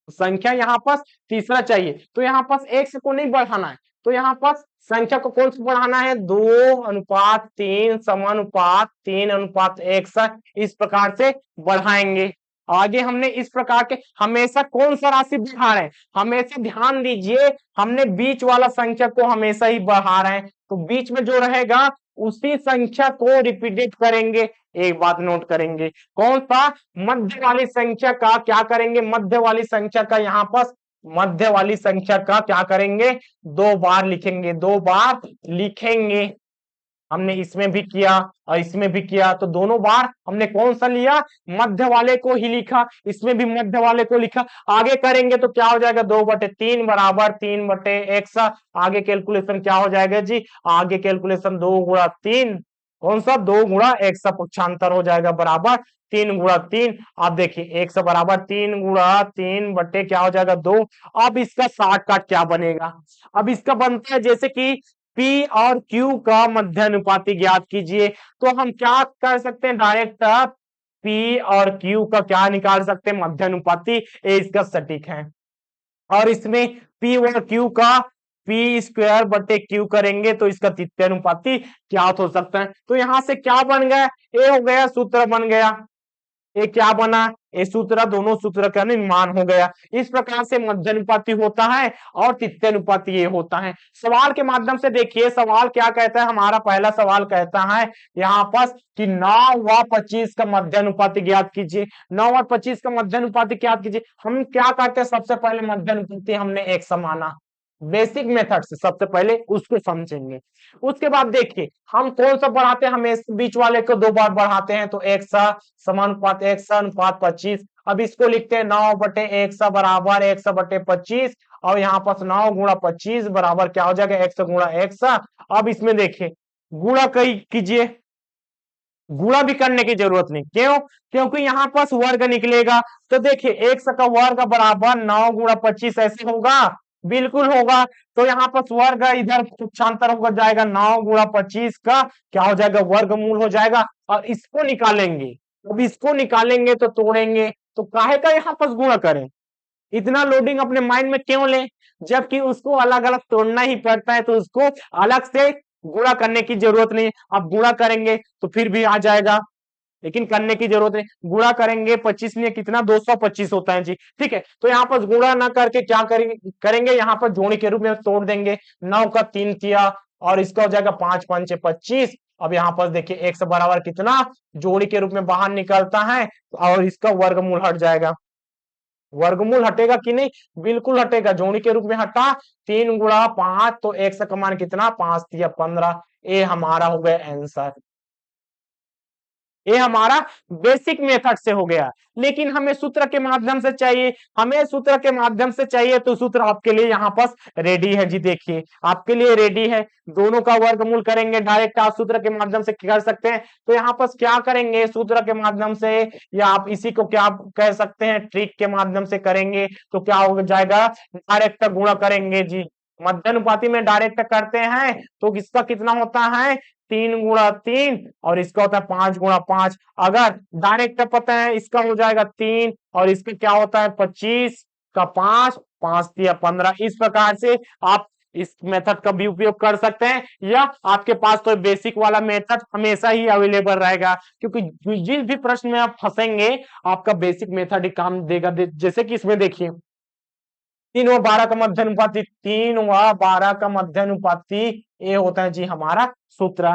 संख्या यहाँ पास तीसरा चाहिए तो यहाँ पास x को नहीं बढ़ाना है। तो यहाँ पास संख्या को कौन सा बढ़ाना है, 2:3 समानुपात 3:x इस प्रकार से बढ़ाएंगे। आगे हमने इस प्रकार के हमेशा कौन सा राशि बढ़ा रहे हैं, हमेशा ध्यान दीजिए हमने बीच वाला संख्या को हमेशा ही बढ़ा रहे हैं। तो बीच में जो रहेगा उसी संख्या को रिपीटेड करेंगे। एक बात नोट करेंगे, कौन सा, मध्य वाली संख्या का क्या करेंगे, मध्य वाली संख्या का यहाँ पर मध्य वाली संख्या का क्या करेंगे, 2 बार लिखेंगे, 2 बार लिखेंगे। हमने इसमें भी किया और इसमें भी किया, तो दोनों बार हमने कौन सा लिया, मध्य वाले को ही लिखा, इसमें भी मध्य वाले को लिखा। आगे करेंगे तो क्या हो जाएगा, 2/3 बराबर 3/x। आगे कैलकुलेशन क्या हो जाएगा जी, आगे कैलकुलेशन 2 × 3, कौन सा 2 × x पक्षांतर हो जाएगा बराबर 3 × 3। आप देखिए x बराबर 3 × 3 बटे क्या हो जाएगा 2। अब इसका शॉर्टकट क्या बनेगा, अब इसका बनता है जैसे कि P और Q का मध्यानुपाती ज्ञात कीजिए। तो हम क्या कर सकते हैं, डायरेक्ट P और Q का क्या निकाल सकते हैं, मध्यानुपाती, ये इसका सटीक है। और इसमें P और Q का P²/Q करेंगे तो इसका तृतीयानुपाती ज्ञात हो सकता है। तो यहां से क्या बन गया, ये हो गया सूत्र बन गया, ये क्या बना, ये सूत्र, दोनों सूत्र का निर्माण हो गया। इस प्रकार से मध्यानुपाती होता है और तृतीयानुपाती ये होता है। सवाल के माध्यम से देखिए, सवाल क्या कहता है, हमारा पहला सवाल कहता है यहाँ पर कि 9 व 25 का मध्यानुपाती ज्ञात कीजिए। 9 और 25 का मध्यानुपाती ज्ञात कीजिए। हम क्या करते हैं, सबसे पहले मध्यानुपाती हमने एक समाना, बेसिक मेथड से सबसे पहले उसको समझेंगे। उसके बाद देखिए हम कौन सा बढ़ाते हैं, हमें बीच वाले को 2 बार बढ़ाते हैं तो x समानुपात x अनुपात 25। अब इसको लिखते हैं 9/x बराबर x/25 और यहाँ पर 9 × 25 बराबर क्या हो जाएगा, x × x। अब इसमें देखिए गुणा कीजिए, गुणा भी करने की जरूरत नहीं, क्यों, क्योंकि यहाँ पर वर्ग निकलेगा। तो देखिए x का वर्ग बराबर 9 × 25 ऐसे होगा, बिल्कुल होगा। तो यहाँ पर वर्ग इधर पक्षांतर होकर जाएगा, 9 × 25 का क्या हो जाएगा, वर्गमूल हो जाएगा। और इसको निकालेंगे, अब इसको निकालेंगे तो तोड़ेंगे, तो काहे का यहाँ पर गुणा करें, इतना लोडिंग अपने माइंड में क्यों लें, जबकि उसको अलग अलग तोड़ना ही पड़ता है, तो उसको अलग से गुणा करने की जरूरत नहीं। अब गुणा करेंगे तो फिर भी आ जाएगा, लेकिन करने की जरूरत नहीं, गुणा करेंगे 25 में कितना, 225 होता है जी। ठीक है, तो यहाँ पर गुणा ना करके क्या करेंगे यहाँ पर जोड़ी के रूप में तोड़ देंगे। 9 का 3 किया और इसका हो जाएगा 5 × 5 = 25। अब यहाँ पर देखिए x बराबर कितना जोड़ी के रूप में बाहर निकलता है और इसका वर्गमूल हट जाएगा। वर्गमूल हटेगा कि नहीं? बिल्कुल हटेगा, जोड़ी के रूप में हटा। 3 गुणा 5 तो x का मान कितना? 5 या 15। ये हमारा हो गया आंसर। ये हमारा बेसिक मेथड से हो गया। लेकिन हमें सूत्र के माध्यम से चाहिए, हमें सूत्र के माध्यम से चाहिए तो सूत्र आपके लिए यहाँ पास रेडी है जी। देखिए आपके लिए रेडी है, दोनों का वर्गमूल करेंगे डायरेक्ट, आप सूत्र के माध्यम से कर सकते हैं। तो यहाँ पास क्या करेंगे सूत्र के माध्यम से, या आप इसी को क्या कह सकते हैं, ट्रिक के माध्यम से करेंगे तो क्या हो जाएगा? डायरेक्ट गुणा करेंगे जी। मध्यानुपाती में डायरेक्ट करते हैं तो इसका कितना होता है? 3 गुणा 3, और इसका होता है 5 गुणा 5। अगर डायरेक्ट पता है इसका हो जाएगा 3, और इसका क्या होता है? 25 का 5, 5 या 15। इस प्रकार से आप इस मेथड का भी उपयोग कर सकते हैं, या आपके पास तो बेसिक वाला मेथड हमेशा ही अवेलेबल रहेगा, क्योंकि जिस भी प्रश्न में आप फंसेंगे आपका बेसिक मेथड ही काम देगा। जैसे कि इसमें देखिए 3 व 12 का मध्यानुपाती, 3 व 12 का मध्यानुपाती, ये होता है जी हमारा सूत्र।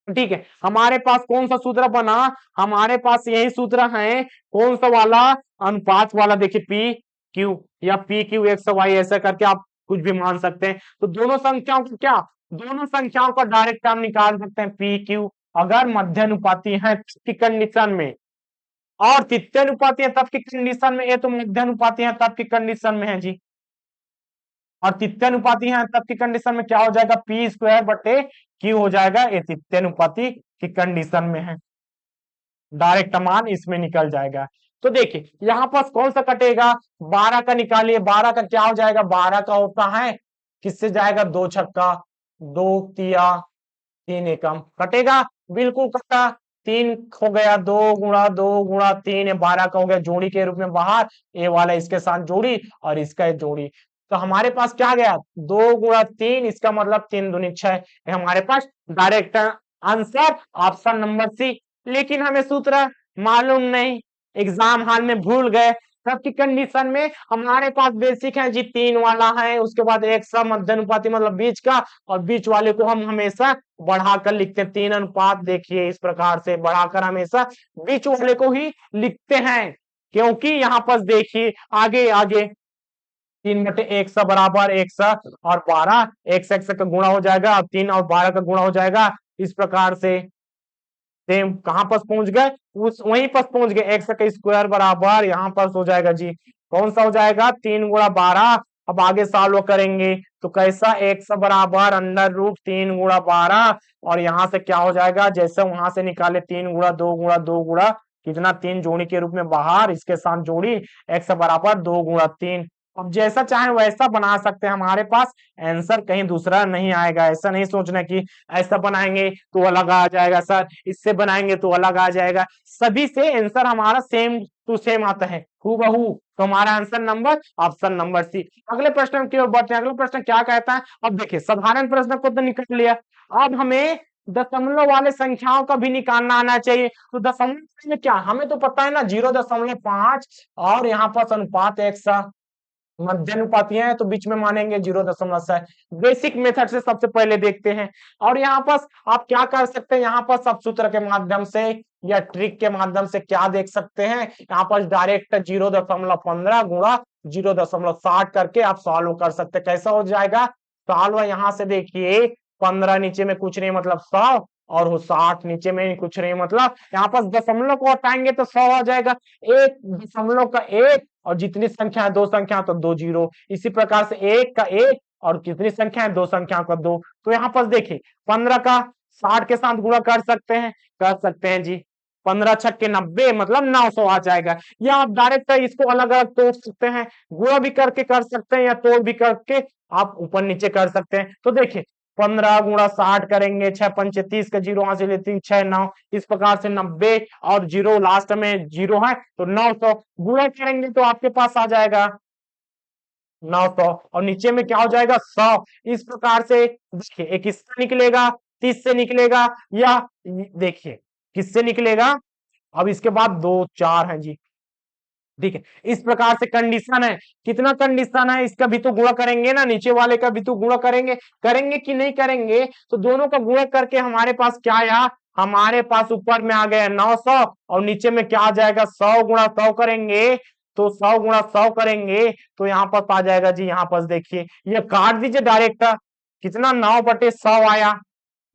ठीक है, हमारे पास कौन सा सूत्र बना? हमारे पास यही सूत्र है। कौन सा वाला? अनुपात वाला। देखिए पी क्यू या पी क्यू एक्स वाई, ऐसा करके आप कुछ भी मान सकते हैं। तो दोनों संख्याओं को क्या, दोनों संख्याओं का डायरेक्ट हम निकाल सकते हैं पी क्यू, अगर मध्यानुपाती है की कंडीशन में। और तृतीयानुपाती है तब की कंडीशन में, ये तो मध्यानुपाती है तब की कंडीशन में है जी। और तृतीयानुपाती है तब की कंडीशन में क्या हो जाएगा? पी स्क्वायर बटे क्यू हो जाएगा। ये तृतीयानुपाती की कंडीशन में है, डायरेक्ट मान इसमें निकल जाएगा। तो देखिए यहां पास कौन सा कटेगा? 12 का निकालिए। 12 का क्या हो जाएगा? 12 का होता है किससे जाएगा? 2 छक्का 2 तिया 3 एकम, कटेगा? बिल्कुल कटा। 3 हो गया, 2 गुणा 2 गुणा 3, 12 का हो गया जोड़ी के रूप में बाहर, ए वाला इसके साथ जोड़ी और इसका जोड़ी। तो हमारे पास क्या गया? 2 गुणा 3, इसका मतलब 3 दूनी 6। हमारे पास direct answer option number C. लेकिन हमें सूत्र मालूम नहीं, एग्जाम हॉल में भूल गए। तब की कंडीशन में हमारे पास बेसिक है जी 3 वाला है, उसके बाद एक सा मध्यानुपाती मतलब बीच का, और बीच वाले को हम हमेशा बढ़ाकर लिखते हैं। 3 अनुपात देखिए इस प्रकार से बढ़ाकर हमेशा बीच वाले को ही लिखते हैं, क्योंकि यहाँ पर देखिए आगे आगे 3/1 बराबर 1 और 12, एक का गुणा हो जाएगा, 3 और 12 का गुणा हो जाएगा। इस प्रकार से सेम कहां पर पहुंच गए? उस वहीं पर पहुंच गए। एक्स का स्क्वायर बराबर यहाँ पर हो जाएगा जी, कौन सा हो जाएगा? 3 गुणा 12। अब आगे सॉल्व करेंगे तो कैसा? एक्स बराबर √3 गुणा 12, और यहाँ से क्या हो जाएगा? जैसे वहां से निकाले 3 गुणा 2 गुणा 2 गुणा कितना? 3 जोड़ी के रूप में बाहर, इसके साथ जोड़ी, एक्स बराबर 2 गुणा 3। अब जैसा चाहे वैसा बना सकते हैं, हमारे पास आंसर कहीं दूसरा नहीं आएगा। ऐसा नहीं सोचना कि ऐसा बनाएंगे तो अलग आ जाएगा सर, इससे बनाएंगे तो अलग आ जाएगा। सभी से आंसर हमारा सेम टू सेम आता है, हूबहू। तो हमारा answer number option number C. अगले प्रश्न की ओर बढ़ते हैं। अगला प्रश्न क्या कहता है? अब देखिए साधारण प्रश्न को तो निकाल लिया, अब हमें दशमलव वाले संख्याओं का भी निकालना आना चाहिए। तो दशमलव में क्या, हमें तो पता है ना 0.5, और यहाँ पर अनुपात एक सा मध्यानुपातियां हैं तो बीच में मानेंगे 0.6। बेसिक मेथड से सबसे पहले देखते हैं। और यहाँ पर आप क्या कर सकते हैं? यहाँ पर सब सूत्र के माध्यम से या ट्रिक के माध्यम से क्या देख सकते हैं? यहाँ पर डायरेक्ट 0.15 गुणा 0.60 करके आप सॉल्व कर सकते हैं। कैसा हो जाएगा सॉल्व? यहाँ से देखिए 15 नीचे में कुछ नहीं मतलब 100, और वो 60 नीचे में कुछ नहीं मतलब, यहाँ पर दशमलव को हटाएंगे तो 100 आ जाएगा। 1 दशमलव का 1, और जितनी संख्या है 2 संख्या तो 2 जीरो। इसी प्रकार से 1 का 1, और कितनी संख्या है 2 संख्या का 2। तो यहाँ पर देखिए 15 का 60 के साथ गुणा कर सकते हैं, कर सकते हैं जी। 15 छक्के 90 मतलब 900 आ जाएगा। या आप डायरेक्ट इसको अलग अलग तोड़ सकते हैं, गुणा भी करके कर सकते हैं या तोड़ भी करके आप ऊपर नीचे कर सकते हैं। तो देखिए 15 गुणा 60 करेंगे, 6 पंचे 30 का जीरो वहां से लेते 6 9, इस प्रकार से 90 और जीरो लास्ट में जीरो है तो 900 गुणा करेंगे तो आपके पास आ जाएगा 900, और नीचे में क्या हो जाएगा 100। इस प्रकार से देखिए एक किससे निकलेगा? 30 से निकलेगा, या देखिए किससे निकलेगा? अब इसके बाद 2 4 है जी। ठीक है, इस प्रकार से कंडीशन है। कितना कंडीशन है? इसका भी तो गुणा करेंगे ना, नीचे वाले का भी तो गुणा करेंगे, करेंगे कि नहीं करेंगे? तो दोनों का गुणा करके हमारे पास क्या आया? हमारे पास ऊपर में आ गया 900, और नीचे में क्या आ जाएगा? 100 गुणा 100 करेंगे तो 100 गुणा 100 करेंगे तो यहाँ पर आ जाएगा जी, यहाँ पर देखिए ये काट दीजिए डायरेक्ट, कितना 9/100 आया,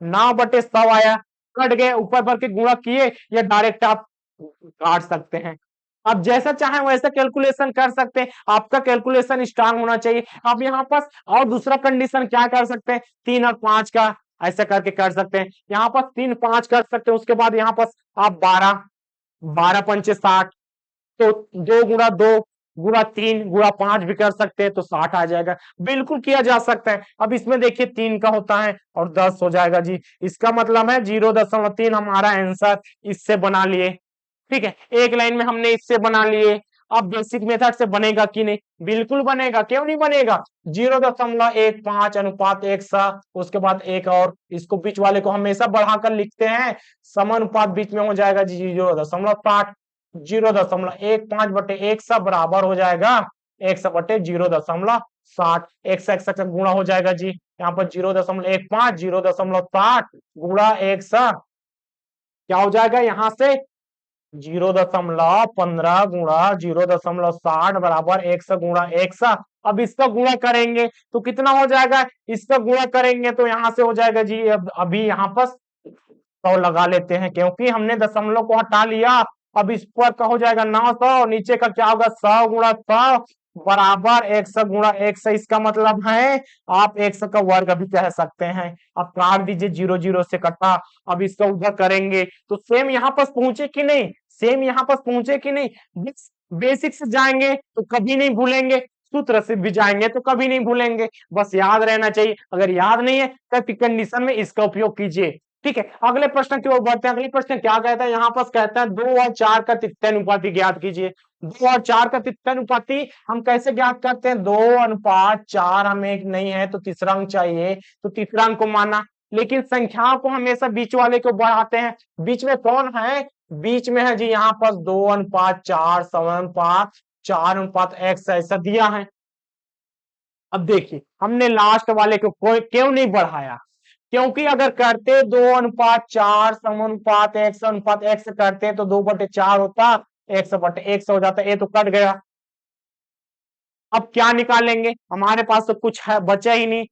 9/100 आया, कट गए, ऊपर भर के गुणा किए, ये डायरेक्ट आप काट सकते हैं। आप जैसा चाहें वैसा कैलकुलेशन कर सकते हैं, आपका कैलकुलेशन स्ट्रांग होना चाहिए। आप यहाँ पर और दूसरा कंडीशन क्या कर सकते हैं, 3 और 5 का ऐसा करके कर सकते हैं, यहाँ पर 3 5 कर सकते हैं, उसके बाद यहाँ पर आप 12 12 पंचे 60, तो 2 गुणा 2 गुणा 3 गुणा 5 भी कर सकते हैं तो 60 आ जाएगा, बिल्कुल किया जा सकता है। अब इसमें देखिए 3 का होता है और 10 हो जाएगा जी, इसका मतलब है 0.3 हमारा आंसर इससे बना लिए। ठीक है, एक लाइन में हमने इससे बना लिए। अब बेसिक मेथड से बनेगा कि नहीं, बिल्कुल बनेगा, क्यों नहीं बनेगा, 0.15 अनुपात 100, उसके बाद एक और, इसको बीच वाले को हमेशा बढ़ाकर लिखते हैं, समानुपात बीच में हो जाएगा जी 0.5, 0.15/100 बराबर हो जाएगा 100/0.60, 100 का गुणा हो जाएगा जी, यहाँ पर 0.15 0.60 गुणा 100 क्या हो जाएगा, यहाँ से 0.15 गुणा 0.60 बराबर 100 गुणा 100। अब इसका गुणा करेंगे तो कितना हो जाएगा, इसका गुणा करेंगे तो यहाँ से हो जाएगा जी, अब अभी यहाँ पर 100 लगा लेते हैं क्योंकि हमने दशमलव को हटा लिया। अब इस पर का हो जाएगा 900, नीचे का क्या होगा 100 गुणा 100 बराबर 100 गुणा 100, इसका मतलब है आप 100 का वर्ग भी कह सकते हैं। अब काट दीजिए, 0 0 से कटा, अब इसका उधर करेंगे तो सेम यहाँ पर पहुंचे कि नहीं, सेम यहाँ पर पहुंचे कि नहीं, बेसिक से जाएंगे तो कभी नहीं भूलेंगे, सूत्र से भी जाएंगे तो कभी नहीं भूलेंगे, बस याद रहना चाहिए। अगर याद नहीं है तो कंडीशन में इसका उपयोग कीजिए। ठीक है, अगले प्रश्न की ओर बढ़ते हैं। अगले प्रश्न क्या कहता है, यहाँ पर कहता है 2 और 4 का तित्यानुपाती ज्ञात कीजिए। 2 और 4 का तित्यानुपाती हम कैसे ज्ञात करते हैं, 2:4 हमें एक नहीं है तो तीसरा अंक चाहिए, तो तीसरा अंक को माना, लेकिन संख्याओं को हमेशा बीच वाले को बढ़ाते हैं। बीच में कौन है, बीच में है जी यहाँ पर 2:4 समानुपात 4:x ऐसा दिया है। अब देखिए हमने लास्ट वाले को कोई क्यों नहीं बढ़ाया, क्योंकि अगर करते 2:4 समानुपात x करते तो 2/4 होता, 100/100 हो जाता, ये तो कट गया। अब क्या निकालेंगे, हमारे पास तो कुछ है बचा ही नहीं,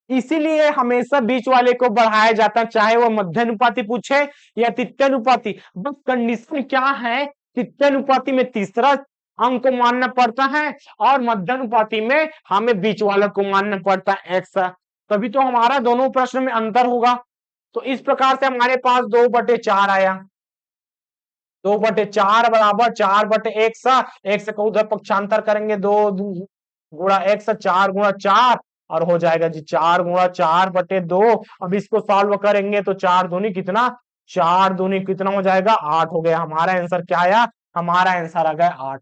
इसीलिए हमेशा बीच वाले को बढ़ाया जाता है, चाहे वो मध्यानुपाती पूछे या तित्यानुपाती। बस कंडीशन क्या है, तित्यानुपाती में तीसरा अंक को मानना पड़ता है और मध्यानुपाती में हमें बीच वाला को मानना पड़ता है एक्स, तभी तो हमारा दोनों प्रश्न में अंतर होगा। तो इस प्रकार से हमारे पास 2/4 आया, 2/4 बराबर 4/100, को उधर पक्षांतर करेंगे 2 गुणा x 4 गुणा 4 और हो जाएगा जी 4 गुणा 4/2। अब इसको सॉल्व करेंगे तो 4 दूनी कितना, 4 दूनी कितना हो जाएगा 8 हो गया। हमारा आंसर क्या आया, हमारा आंसर आ गया 8।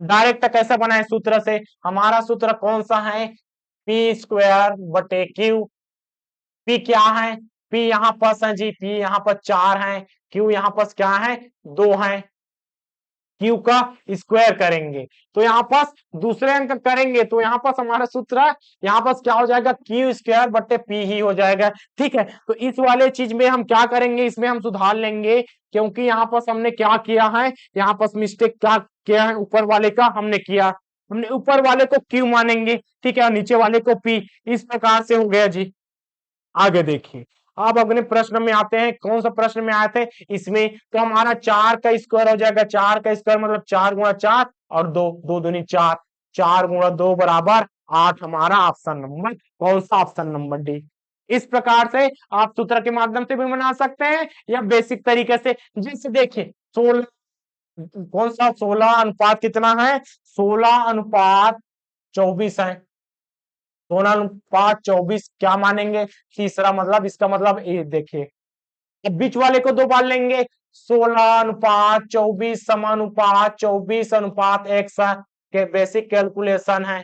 डायरेक्ट कैसे बनाए सूत्र से, हमारा सूत्र कौन सा है, p²/q। पी क्या है, पी यहाँ पर है जी, पी यहाँ पर 4 है, क्यू यहाँ पर क्या है 2 है, क्यू का स्क्वायर करेंगे तो यहाँ पास दूसरे अंक करेंगे तो यहाँ पास हमारा सूत्र यहाँ पास क्या हो जाएगा, Q²/P ही हो जाएगा। ठीक है, तो इस वाले चीज में हम क्या करेंगे, इसमें हम सुधार लेंगे, क्योंकि यहाँ पास हमने क्या किया है, यहाँ पास मिस्टेक क्या किया है, ऊपर वाले का हमने किया, हमने ऊपर वाले को Q मानेंगे, ठीक है, और नीचे वाले को P, इस प्रकार से हो गया जी। आगे देखिए, अब अगले प्रश्न में आते हैं, कौन सा प्रश्न में आए थे इसमें, तो हमारा 4 का स्क्वायर हो जाएगा, 4 का स्क्वायर मतलब 4 गुणा 4 और 2, 2 दूनी 4, 4 गुणा 2 बराबर 8, हमारा ऑप्शन नंबर कौन सा, ऑप्शन नंबर डी। इस प्रकार से आप सूत्र के माध्यम से भी बना सकते हैं या बेसिक तरीके से, जैसे देखिए 16 कौन सा, 16 अनुपात कितना है, 16:24 है, 16:24 क्या मानेंगे, तीसरा मतलब, इसका मतलब ये देखिए, अब बीच वाले को 2 बार लेंगे, 16:24 समानुपात 24:x के बेसिक कैलकुलेशन है,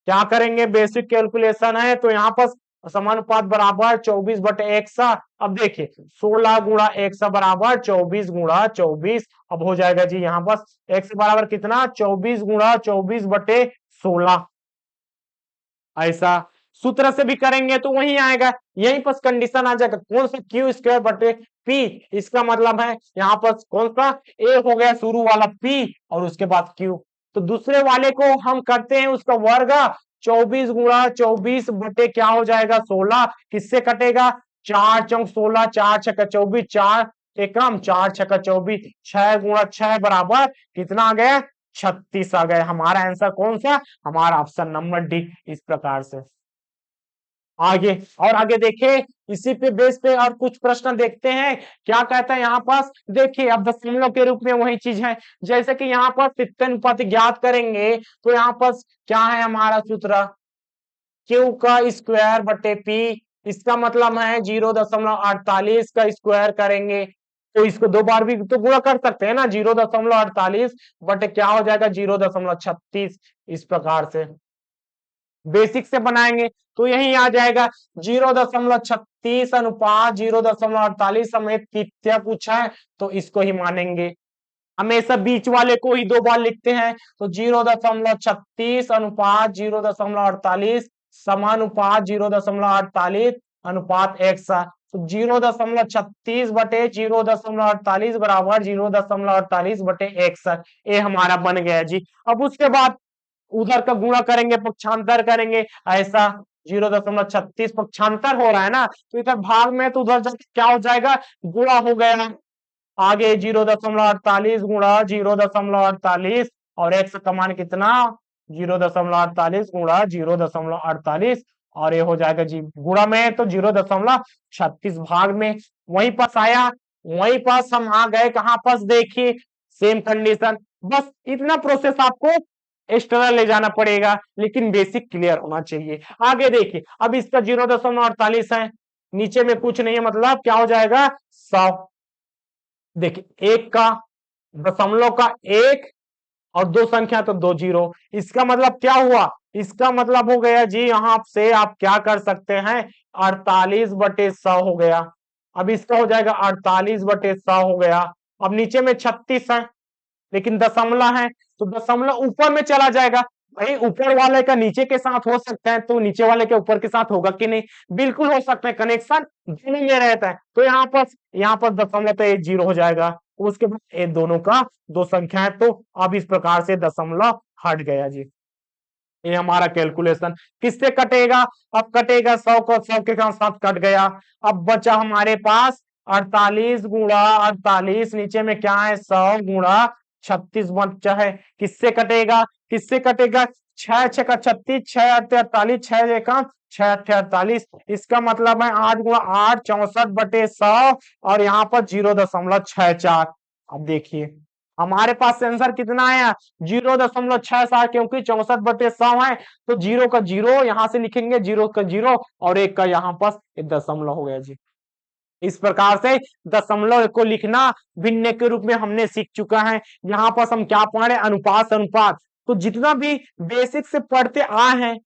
क्या करेंगे, बेसिक कैलकुलेशन है तो यहाँ पर समानुपात बराबर 24/x। अब देखिए 16 गुणा 100 बराबर 24 गुणा 24, अब हो जाएगा जी यहाँ पर x बराबर कितना, 24 गुणा 24/16, ऐसा सूत्र से भी करेंगे तो वही आएगा, यहीं पर कंडीशन आ जाएगा, कौन सा Q²/P, इसका मतलब है यहाँ पर कौन सा, ए हो गया शुरू वाला P और उसके बाद Q, तो दूसरे वाले को हम करते हैं उसका वर्ग 24 गुणा 24 बटे क्या हो जाएगा 16, किससे कटेगा 4 चौक 16, 4 छक्का 24, 4 एकम 4 छक्का 24, 6 गुणा 6 बराबर कितना आ गया 36 आ गया। हमारा आंसर कौन सा, हमारा ऑप्शन नंबर डी। इस प्रकार से आगे और आगे देखिए, इसी पे बेस पे और कुछ प्रश्न देखते हैं क्या कहता है यहाँ पास। देखिए अब दशमलव के रूप में वही चीज है, जैसे कि यहाँ पर तित्यनुपात ज्ञात करेंगे तो यहाँ पर क्या है हमारा सूत्र क्यू का स्क्वायर बटे पी, इसका मतलब है 0.48 का स्क्वायर करेंगे तो इसको दो बार भी तो गुणा कर सकते हैं ना, 0.48 बटे क्या हो जाएगा 0.36। इस प्रकार से बेसिक से बनाएंगे तो यही आ जाएगा 0.36 अनुपात 0.48 समेत कितना पूछा है तो इसको ही मानेंगे। हमेशा बीच वाले को ही दो बार लिखते हैं तो 0.36 अनुपात 0.48 समानुपात 0.48 अनुपात x, तो 0.36 बटे 0.48 बराबर 0.48 बटे x, ये हमारा बन गया जी। अब उसके बाद उधर का गुणा करेंगे, पक्षांतर करेंगे, ऐसा 0.36 पक्षांतर हो रहा है ना तो इधर भाग में तो उधर क्या हो जाएगा गुणा हो गया, आगे 0.48 गुणा 0.48 और x का मान कितना 0.48 गुणा 0.48 और ये हो जाएगा जी गुणा में तो 0.36 भाग में वहीं पास आया, वहीं पास हम आ गए कहां पास देखिए सेम कंडीशन। बस इतना प्रोसेस आपको एक्स्ट्रा ले जाना पड़ेगा लेकिन बेसिक क्लियर होना चाहिए। आगे देखिए अब इसका 0.48 है, नीचे में कुछ नहीं है मतलब क्या हो जाएगा 100। देखिए एक का दशमलव का एक और दो संख्या तो दो जीरो, इसका मतलब क्या हुआ, इसका मतलब हो गया जी यहां से आप क्या कर सकते हैं 48/100 हो गया। अब इसका हो जाएगा 48/100 हो गया। अब नीचे में 36 है लेकिन दशमलव है तो दशमलव ऊपर में चला जाएगा, भाई ऊपर वाले का नीचे के साथ हो सकता है तो नीचे वाले के ऊपर के साथ होगा कि नहीं, बिल्कुल हो सकता है, कनेक्शन दोनों में रहता है। तो यहाँ पर दशमलव तो 0 हो जाएगा, उसके बाद ये दोनों का दो संख्या है तो अब इस प्रकार से दशमलव हट गया जी। ये हमारा कैलकुलेशन किससे कटेगा, अब कटेगा 100 को 100 के साथ कट गया। अब बचा हमारे पास 48 गुणा 48, नीचे में क्या है 100 गुणा 36 बचा है, किससे कटेगा किससे कटेगा 6 6 का 36, 6 8 48, 6 1 6 8 48, इसका मतलब है 8 गुणा 8 64/100 और यहाँ पर 0.64। अब देखिए हमारे पास आंसर कितना आया 0.67, क्योंकि 64/100 है तो जीरो का जीरो यहां से लिखेंगे, जीरो का जीरो और एक का यहाँ पास दशमलव हो गया जी। इस प्रकार से दशमलव को लिखना भिन्न के रूप में हमने सीख चुका है। यहाँ पास हम क्या पढ़ रहे अनुपात अनुपात, तो जितना भी बेसिक से पढ़ते आए हैं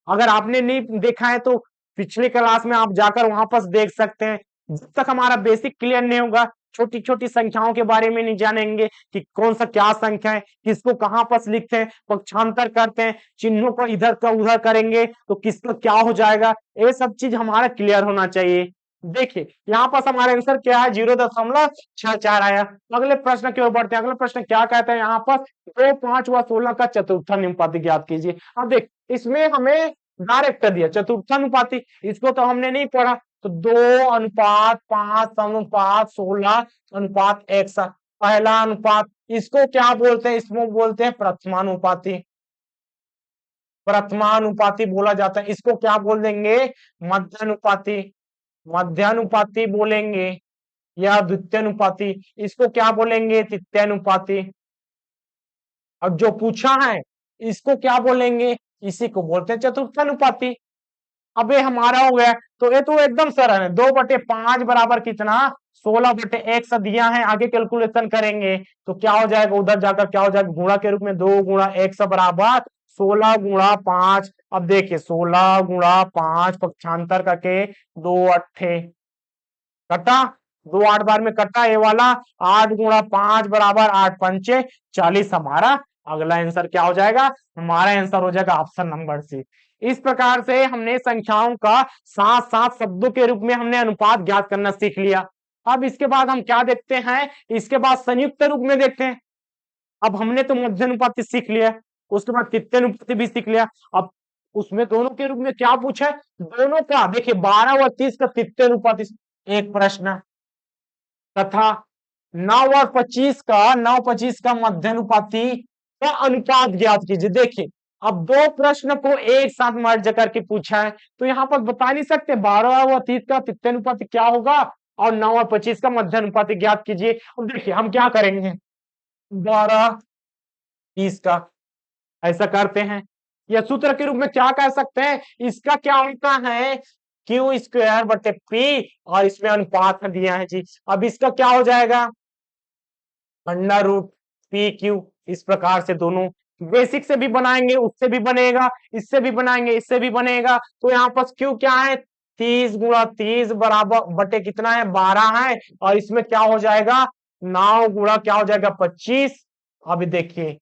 अगर आपने नहीं देखा है तो पिछले क्लास में आप जाकर वहां पर देख सकते हैं। जब तक हमारा बेसिक क्लियर नहीं होगा छोटी छोटी संख्याओं के बारे में नहीं जानेंगे कि कौन सा क्या संख्या है, किसको कहां पर लिखते हैं, पक्षांतर करते हैं, चिन्हों को इधर का उधर करेंगे तो किसका क्या हो जाएगा, ये सब चीज हमारा क्लियर होना चाहिए। देखिए यहाँ पास हमारा आंसर क्या है 0.64 आया। अगले प्रश्न की ओर बढ़ते हैं। अगले प्रश्न क्या कहता है यहाँ पर 2 5 व 16 का चतुर्थानुपाती ज्ञात कीजिए। अब देख इसमें हमें डायरेक्ट कर दिया चतुर्थानुपाती, इसको तो हमने नहीं पढ़ा, तो 2:5:16:x पहला अनुपात, इसको क्या बोलते हैं, इसको बोलते हैं प्रथमानुपाती, प्रथमानुपाती बोला जाता है। इसको क्या बोल देंगे मध्यानुपाती, मध्यानुपाती बोलेंगे या द्वितीयानुपाती, इसको क्या बोलेंगे तृतीयानुपाती। अब जो पूछा है इसको क्या बोलेंगे, इसी को बोलते हैं चतुर्थानुपाती। अब ये हमारा हो गया तो ये तो एकदम सरल है, 2/5 बराबर कितना 16/x दिया है। आगे कैलकुलेशन करेंगे तो क्या हो जाएगा, उधर जाकर क्या हो जाएगा गुणा के रूप में 2 गुणा x बराबर 16 गुणा 5। अब देखिए 16 गुणा 5 पक्षांतर करके 2 अट्ठे कटा, 2 8 बार में कटा ये वाला, 8 गुणा 5 बराबर 8 पंचे 40। हमारा अगला आंसर क्या हो जाएगा, हमारा आंसर हो जाएगा ऑप्शन नंबर सी। इस प्रकार से हमने संख्याओं का साथ साथ शब्दों के रूप में हमने अनुपात ज्ञात करना सीख लिया। अब इसके बाद हम क्या देखते हैं, इसके बाद संयुक्त रूप में देखते हैं। अब हमने तो मध्यानुपाती सीख लिया, उसके बाद तित्यानुपाती भी सीख लिया। अब उसमें दोनों के रूप में क्या पूछा है, दोनों का देखिए 12 और 30 का तित्यानुपाती एक प्रश्न, तथा 9 और 25 का 9-25 का मध्यानुपाती का अनुपात ज्ञात कीजिए। देखिए अब दो प्रश्न को एक साथ मर्ज करके पूछा है, तो यहाँ पर बता नहीं सकते 12 और 30 का तित्यानुपाती क्या होगा और 9 और 25 का मध्यानुपाती ज्ञात कीजिए। अब देखिए हम क्या करेंगे, 12 30 का ऐसा करते हैं, या सूत्र के रूप में क्या कह सकते हैं, इसका क्या होता है क्यू स्क्वायर बटे पी, और इसमें अनुपात दिया है जी। अब इसका क्या हो जाएगा, अंडर रूट पी क्यू। इस प्रकार से दोनों बेसिक से भी बनाएंगे, उससे भी बनेगा, इससे भी बनाएंगे, इससे भी बनेगा। तो यहाँ पर क्यू क्या है, 30 गुणा 30 बराबर बटे कितना है 12 है, और इसमें क्या हो जाएगा 9 गुणा क्या हो जाएगा 25। अभी देखिए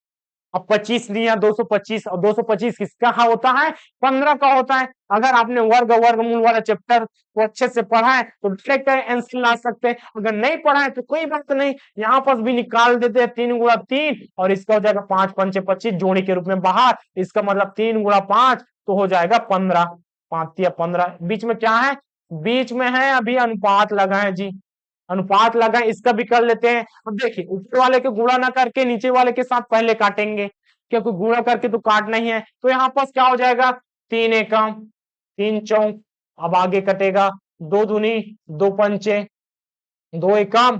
अब 25 लिया 225, और 225 किसका होता है 15 का होता है। अगर आपने वर्गमूल वाला चैप्टर को अच्छे से पढ़ा है तो डायरेक्ट आंसर ला सकते हैं, अगर नहीं पढ़ा है तो कोई बात नहीं, यहाँ पर भी निकाल देते हैं 3 गुणा 3, और इसका हो जाएगा 5 पंचे 25 जोड़ी के रूप में बाहर, इसका मतलब 3 गुणा 5 तो हो जाएगा 15, 5 या 15। बीच में क्या है, बीच में है अभी अनुपात लगा है जी, अनुपात लगा, इसका भी कर लेते हैं। अब देखिए ऊपर वाले के गुणा ना करके नीचे वाले के साथ पहले काटेंगे, क्योंकि गुणा करके तो काटना ही है। तो यहाँ पास क्या हो जाएगा 3 एकम 3 चौक, अब आगे कटेगा 2 दूनी 2 पंचे 2 एकम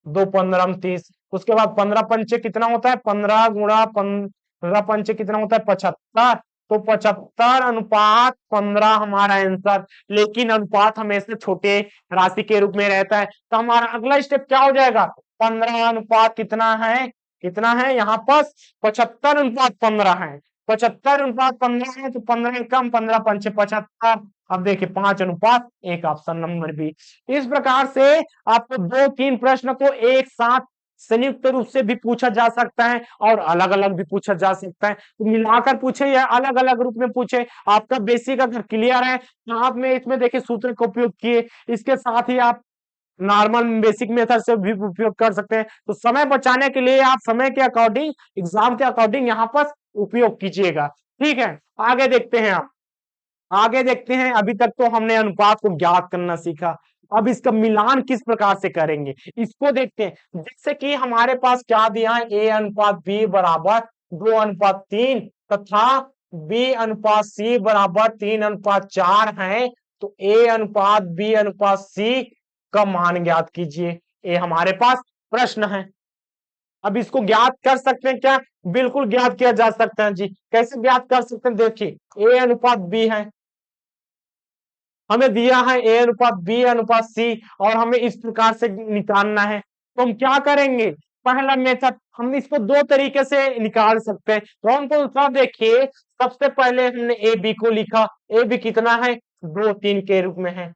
2 पंद्रह 30, उसके बाद 15 पंचे कितना होता है 15 गुणा 15 पंचे कितना होता है 75, तो 75 अनुपात 15 हमारा आंसर। लेकिन अनुपात हमेशा छोटे राशि के रूप में रहता है, तो हमारा अगला स्टेप क्या हो जाएगा 15 अनुपात कितना है, कितना है यहाँ पर 75 अनुपात 15 है, 75 अनुपात 15 है, तो 15 कम 15 पंचे 75। अब देखिए 5 अनुपात 1, ऑप्शन नंबर बी। इस प्रकार से आपको 2-3 प्रश्न को एक साथ संयुक्त रूप से भी पूछा जा सकता है और अलग अलग भी पूछा जा सकता है, तो मिलाकर पूछे या अलग अलग रूप में पूछे, आपका बेसिक अगर क्लियर है तो आप में इसमें देखिए सूत्र का उपयोग किए, इसके साथ ही आप नॉर्मल बेसिक मेथड से भी उपयोग कर सकते हैं। तो समय बचाने के लिए आप समय के अकॉर्डिंग एग्जाम के अकॉर्डिंग यहाँ पर उपयोग कीजिएगा, ठीक है। आगे देखते हैं, आप आगे देखते हैं, अभी तक तो हमने अनुपात को ज्ञात करना सीखा, अब इसका मिलान किस प्रकार से करेंगे इसको देखते हैं। जैसे कि हमारे पास क्या दिया है, ए अनुपात बी बराबर 2:3 तथा बी अनुपात सी बराबर 3:4 है, तो ए अनुपात बी अनुपात सी का मान ज्ञात कीजिए। ये हमारे पास प्रश्न है, अब इसको ज्ञात कर सकते हैं क्या, बिल्कुल ज्ञात किया जा सकता है जी। कैसे ज्ञात कर सकते हैं, देखिए ए अनुपात बी है, हमें दिया है ए अनुपात बी अनुपात सी, और हमें इस प्रकार से निकालना है। तो हम क्या करेंगे, पहला मेथड हम इसको दो तरीके से निकाल सकते हैं, कौन कौन सा, देखिए सबसे पहले हमने ए बी को लिखा, ए बी कितना है 2-3 के रूप में है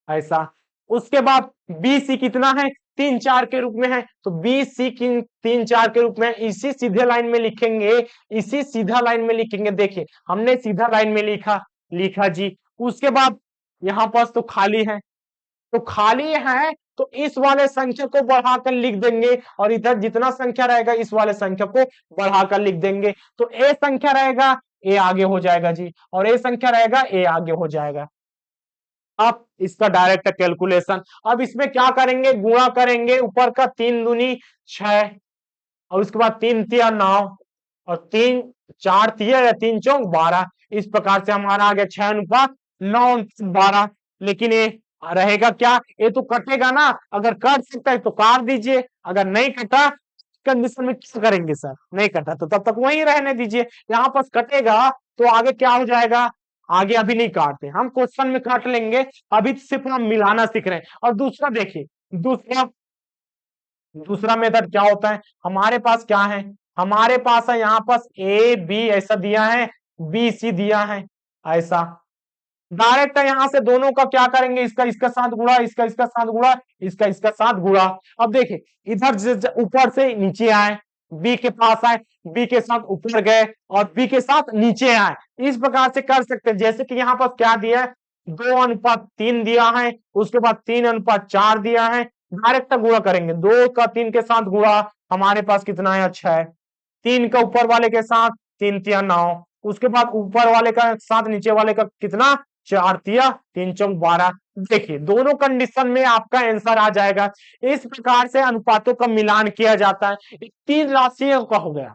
ऐसा, उसके बाद बी सी कितना है 3-4 के रूप में है, तो बी सी की 3-4 के रूप में इसी सीधे लाइन में लिखेंगे, इसी सीधा लाइन में लिखेंगे। देखिए हमने सीधा लाइन में लिखा लिखा जी, उसके बाद यहाँ पास तो खाली है, तो खाली है तो इस वाले संख्या को बढ़ाकर लिख देंगे, और इधर जितना संख्या रहेगा इस वाले संख्या को बढ़ाकर लिख देंगे। तो ए संख्या रहेगा ए आगे हो जाएगा जी, और ए संख्या रहेगा ए आगे हो जाएगा। अब इसका डायरेक्ट कैलकुलेशन, अब इसमें क्या करेंगे, गुणा करेंगे, ऊपर का 3 दूनी 6, और उसके बाद 3 तिया 9, और 3 4 तिया या 3 चौक 12, इस प्रकार से हमारा आ गया 6 अनुपात 9 12। लेकिन ये रहेगा क्या, ये तो कटेगा ना, अगर कट सकता है तो काट दीजिए, अगर नहीं कटा कंडीशन में क्या करेंगे सर, नहीं कटा तो तब तक वही रहने दीजिए। यहाँ पर कटेगा तो आगे क्या हो जाएगा, आगे अभी नहीं काटते, हम क्वेश्चन में काट लेंगे, अभी सिर्फ हम मिलाना सीख रहे हैं। और दूसरा देखिए, दूसरा दूसरा मेथड क्या होता है, हमारे पास क्या है, हमारे पास है यहाँ पास ए बी ऐसा दिया है, बी सी दिया है ऐसा, डायरेक्ट यहाँ से दोनों का क्या करेंगे, इसका इसका साथ गुणा, इसका इसका साथ गुणा, इसका इसका साथ गुणा। अब देखिए इधर ऊपर से नीचे आए, बी के पास आए, बी के साथ ऊपर गए, और बी के साथ नीचे आए, इस प्रकार से कर सकते हैं। जैसे कि यहाँ पर क्या दिया है 2:3 दिया है, उसके बाद 3:4 दिया है, डायरेक्ट गुणा करेंगे, 2 का 3 के साथ गुणा, हमारे पास कितना है, 6। 3 का ऊपर वाले के साथ 3 तिया 9, उसके बाद ऊपर वाले का साथ नीचे वाले का कितना, 4 तिया 3 चौक 12। देखिए दोनों कंडीशन में आपका आंसर आ जाएगा। इस प्रकार से अनुपातों का मिलान किया जाता है। 3 राशियों का हो गया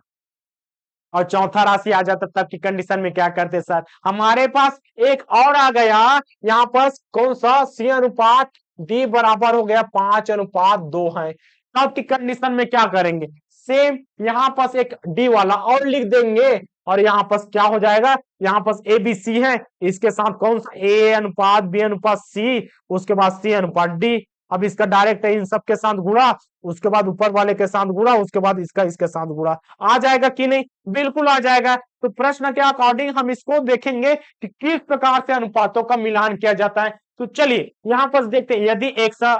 और चौथा राशि आ जाता तब की कंडीशन में क्या करते सर, हमारे पास एक और आ गया यहाँ पर, कौन सा, सी अनुपात डी बराबर हो गया 5:2 है। तब की कंडीशन में क्या करेंगे, सेम यहाँ पास एक डी वाला और लिख देंगे और यहाँ पास क्या हो जाएगा, यहाँ पास ए बी सी है, इसके साथ कौन सा, ए अनुपात बी अनुपात सी, उसके बाद सी अनुपात डी। अब इसका डायरेक्ट इन सब के साथ गुणा, उसके बाद ऊपर वाले के साथ गुणा, उसके बाद इसका इसके साथ गुणा। आ जाएगा कि नहीं, बिल्कुल आ जाएगा। तो प्रश्न के अकॉर्डिंग हम इसको देखेंगे कि किस प्रकार से अनुपातों का मिलान किया जाता है। तो चलिए यहां पर देखते हैं, यदि एक सा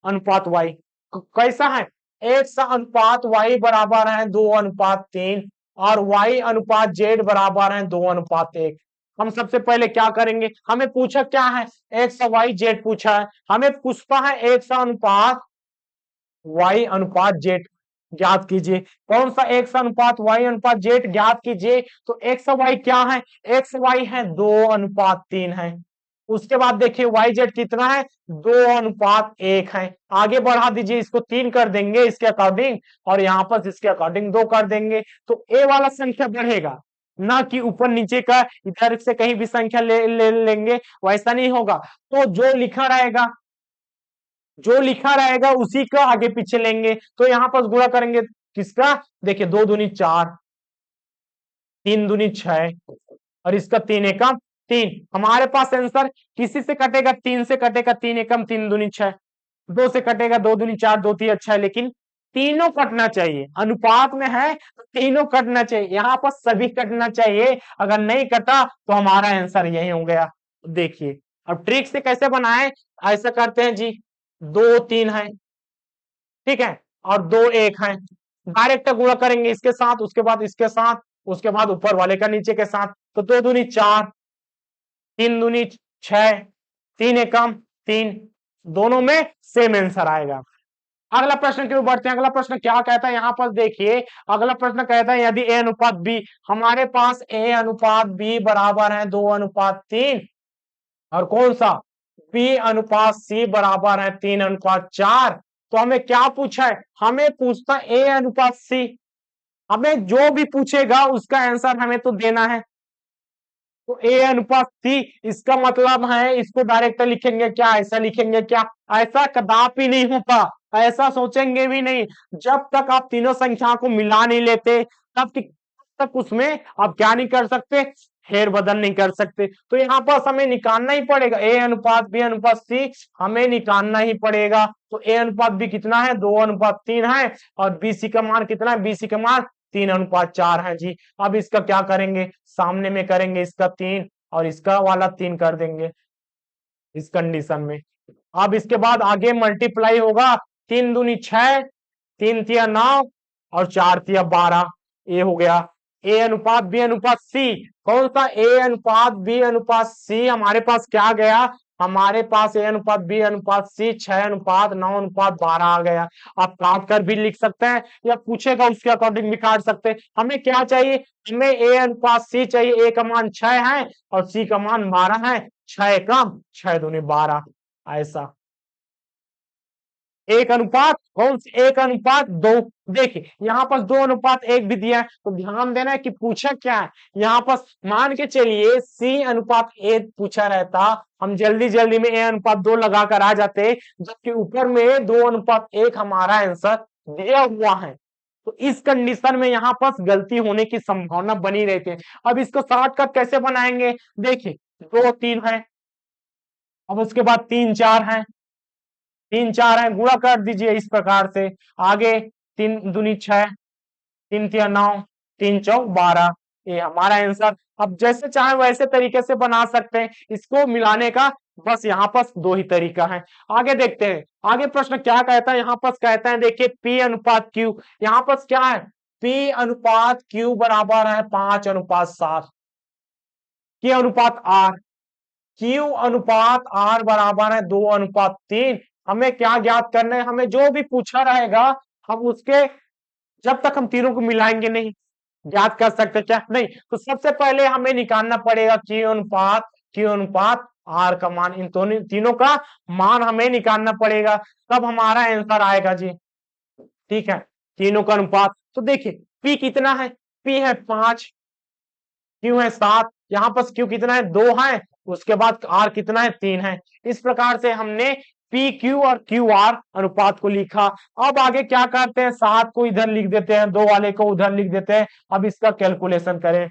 अनुपात y कैसा है, एक सा अनुपात y बराबर है 2:3 और y अनुपात z बराबर है 2:1। हम सबसे पहले क्या करेंगे, हमें पूछा क्या है, एक सा y z पूछा है, हमें पूछता है एक सा अनुपात y अनुपात z ज्ञात कीजिए। कौन सा एक्स अनुपात y अनुपात z ज्ञात कीजिए। तो एक्स वाई क्या है, एक्स वाई है 2:3 है। उसके बाद देखिए वाई जेड कितना है, 2:1 है। आगे बढ़ा दीजिए, इसको 3 कर देंगे इसके अकॉर्डिंग और यहाँ पर इसके अकॉर्डिंग 2 कर देंगे। तो ए वाला संख्या बढ़ेगा, ना कि ऊपर नीचे का इधर से कहीं भी संख्या ले लेंगे, वैसा नहीं होगा। तो जो लिखा रहेगा, जो लिखा रहेगा उसी का आगे पीछे लेंगे। तो यहां पर गुणा करेंगे किसका, देखिए 2 दूनी 4, 3 दूनी 6 और इसका 3 एकम 3। हमारे पास आंसर किसी से कटेगा, 3 से कटेगा, 3 एकम 3 दूनी 6, 2 से कटेगा 2 दूनी 4, 2 3 अच्छा है, लेकिन तीनों कटना चाहिए, अनुपात में है तो तीनों कटना चाहिए, यहाँ पर सभी कटना चाहिए। अगर नहीं कटा तो हमारा आंसर यही हो गया। देखिए अब ट्रिक से कैसे बनाए, ऐसा करते हैं जी, 2 3 है, ठीक है, और 2 1 है, डायरेक्ट गुणा करेंगे इसके साथ, उसके बाद इसके साथ, उसके बाद ऊपर वाले का नीचे के साथ। तो 2 दूनी 4, 3 दूनी 6, 3 एकम 3, दोनों में सेम आंसर आएगा। अगला प्रश्न की ओर बढ़ते हैं। अगला प्रश्न क्या कहता है, यहां पर देखिए अगला प्रश्न कहता है यदि ए अनुपात बी, हमारे पास ए अनुपात बी बराबर है 2:3 और कौन सा, बी अनुपात सी बराबर है 3:4। तो हमें क्या पूछा है, हमें पूछता ए अनुपात सी, हमें जो भी पूछेगा उसका आंसर हमें तो देना है। तो ए अनुपात सी, इसका मतलब है इसको डायरेक्ट लिखेंगे क्या, ऐसा लिखेंगे क्या, ऐसा कदापि नहीं होता, ऐसा सोचेंगे भी नहीं। जब तक आप तीनों संख्या को मिला नहीं लेते तब तक उसमें आप क्या नहीं कर सकते, फेर बदल नहीं कर सकते। तो यहाँ पर हमें निकालना ही पड़ेगा, ए अनुपात बी अनुपात सी हमें निकालना ही पड़ेगा। तो ए अनुपात बी कितना है, 2:3 है और बी सी का मान कितना है, बी सी का मान 3:4 है जी। अब इसका क्या करेंगे, सामने में करेंगे इसका 3 और इसका वाला 3 कर देंगे इस कंडीशन में। अब इसके बाद आगे मल्टीप्लाई होगा, 3 दूनी 6, 3 तिया 9 और 4 तिया 12, ये हो गया ए अनुपात बी अनुपात सी। कौन सा, ए अनुपात बी अनुपात सी, हमारे पास क्या गया, हमारे पास ए अनुपात बी अनुपात सी 6:9:12 आ गया। आप काट कर भी लिख सकते हैं या पूछेगा उसके अकॉर्डिंग भी काट सकते हैं। हमें क्या चाहिए, हमें ए अनुपात सी चाहिए, ए का मान 6 है और सी का मान 12 है, 6 कम 6 दूनी 12, ऐसा एक अनुपात, कौन सी, एक अनुपात 2। देखिए यहाँ पर 2:1 भी दिया है, तो ध्यान देना है कि पूछा क्या है। यहाँ पर मान के चलिए सी अनुपात ए पूछा रहता, हम जल्दी जल्दी में ए अनुपात 2 लगाकर आ जाते, जबकि ऊपर में 2:1 हमारा आंसर दिया हुआ है। तो इस कंडीशन में यहाँ पर गलती होने की संभावना बनी रहती है। अब इसको शॉर्टकट कैसे बनाएंगे, देखिए 2 3 है, अब उसके बाद 3 4 है, 3 4 है, गुणा कर दीजिए इस प्रकार से। आगे 3 दूनी 6, 3 तिया 9, 3 चौक 12, ये हमारा आंसर। अब जैसे चाहे वैसे तरीके से बना सकते हैं इसको मिलाने का, बस यहाँ पर 2 ही तरीका है। आगे देखते हैं, आगे प्रश्न क्या कहता है, यहाँ पर कहता है देखिए P अनुपात Q, यहाँ पर क्या है, P अनुपात Q बराबर है 5:7, Q अनुपात R, Q अनुपात R बराबर है 2:3। हमें क्या ज्ञात करना है, हमें जो भी पूछा रहेगा हम उसके जब तक हम तीनों को मिलाएंगे नहीं याद कर सकते क्या नहीं। तो सबसे पहले हमें निकालना पड़ेगा क्यू अनुपात आर का मान, इन दोनों तीनों का मान हमें निकालना पड़ेगा, तब हमारा आंसर आएगा जी। ठीक है, तीनों का अनुपात। तो देखिए पी कितना है, पी है 5, क्यू है 7, यहाँ पर क्यू कितना है 2 है, उसके बाद आर कितना है 3 है। इस प्रकार से हमने पी क्यू और क्यू आर अनुपात को लिखा। अब आगे क्या करते हैं, 7 को इधर लिख देते हैं, 2 वाले को उधर लिख देते हैं। अब इसका कैलकुलेशन करें।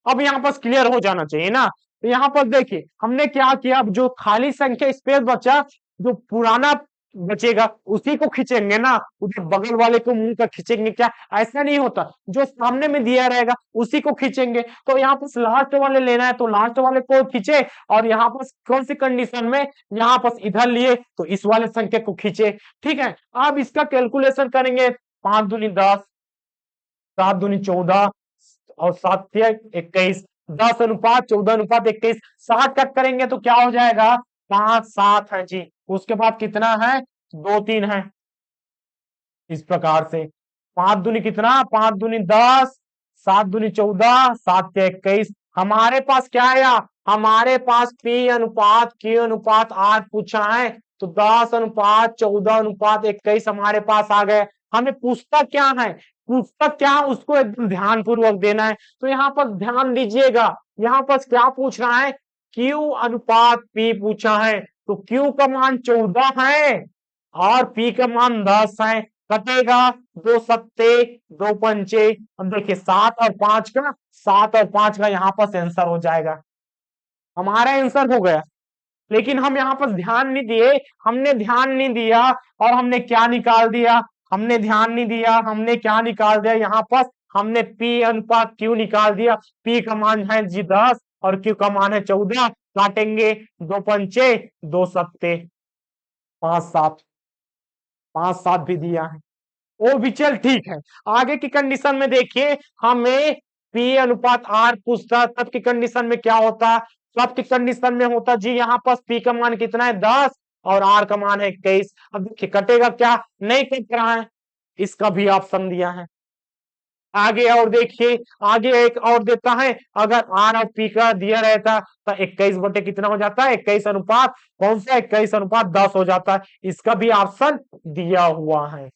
अब यहाँ पर क्लियर हो जाना चाहिए ना। तो यहाँ पर देखिए हमने क्या किया, अब जो खाली संख्या स्पेस बचा, जो पुराना बचेगा उसी को खींचेंगे ना, उधर बगल वाले को मुंह का खींचेंगे क्या, ऐसा नहीं होता। जो सामने में दिया रहेगा उसी को खींचेंगे। तो यहाँ पर लास्ट वाले लेना है तो लास्ट वाले को खींचे, और यहाँ पर कौन सी कंडीशन में, यहाँ पर इधर लिए तो इस वाले संख्या को खींचे। ठीक है, अब इसका कैलकुलेशन करेंगे। 5 दूनी 10, 7 दूनी 14 और 7 21, 10 अनुपात 14 अनुपात 21, 60 कट करेंगे तो क्या हो जाएगा, 5 7 है जी। उसके बाद कितना है, 2 3 है। इस प्रकार से 5 दूनी कितना, 5 दूनी 10, 7 दूनी 14, 7 21। हमारे पास क्या आया, हमारे पास पी अनुपात क्यू अनुपात आर पूछा है, तो 10 अनुपात 14 अनुपात 21 हमारे पास आ गए। हमें पूछता क्या है, पूछता क्या, उसको एकदम ध्यान पूर्वक देना है। तो यहाँ पर ध्यान दीजिएगा, यहाँ पर क्या पूछ रहा है, क्यू अनुपात पी पूछा है, तो क्यू का मान 14 है और पी का मान 10 है। कटेगा, 2 सत्ते 2 पंचे, अब देखिए 7 और 5 का यहाँ पर आंसर हो जाएगा, हमारा आंसर हो गया। लेकिन हम यहाँ पर ध्यान नहीं दिए, हमने ध्यान नहीं दिया और हमने क्या निकाल दिया, हमने ध्यान नहीं दिया, हमने क्या निकाल दिया, यहाँ पर हमने पी अनुपात क्यू निकाल दिया। पी का मान है जी 10 और क्यू का मान है 14। काटेंगे, 2 पंचे 2 सत्ते 5 7, 5 7 भी दिया है, वो भी चल ठीक है। आगे की कंडीशन में देखिए, हमें पी अनुपात आर पूछता, तब की कंडीशन में क्या होता, तब की कंडीशन में होता जी यहाँ पर पी का मान कितना है 10 और आर का मान है 21। अब देखिए कटेगा क्या, नहीं कट रहा है, इसका भी ऑप्शन दिया है। आगे और देखिए, आगे एक और देता है, अगर आर और पी का दिया रहता तो 21 बटे कितना हो जाता है, 21 अनुपात कौन सा, 21 अनुपात 10 हो जाता है। इसका भी ऑप्शन दिया हुआ है।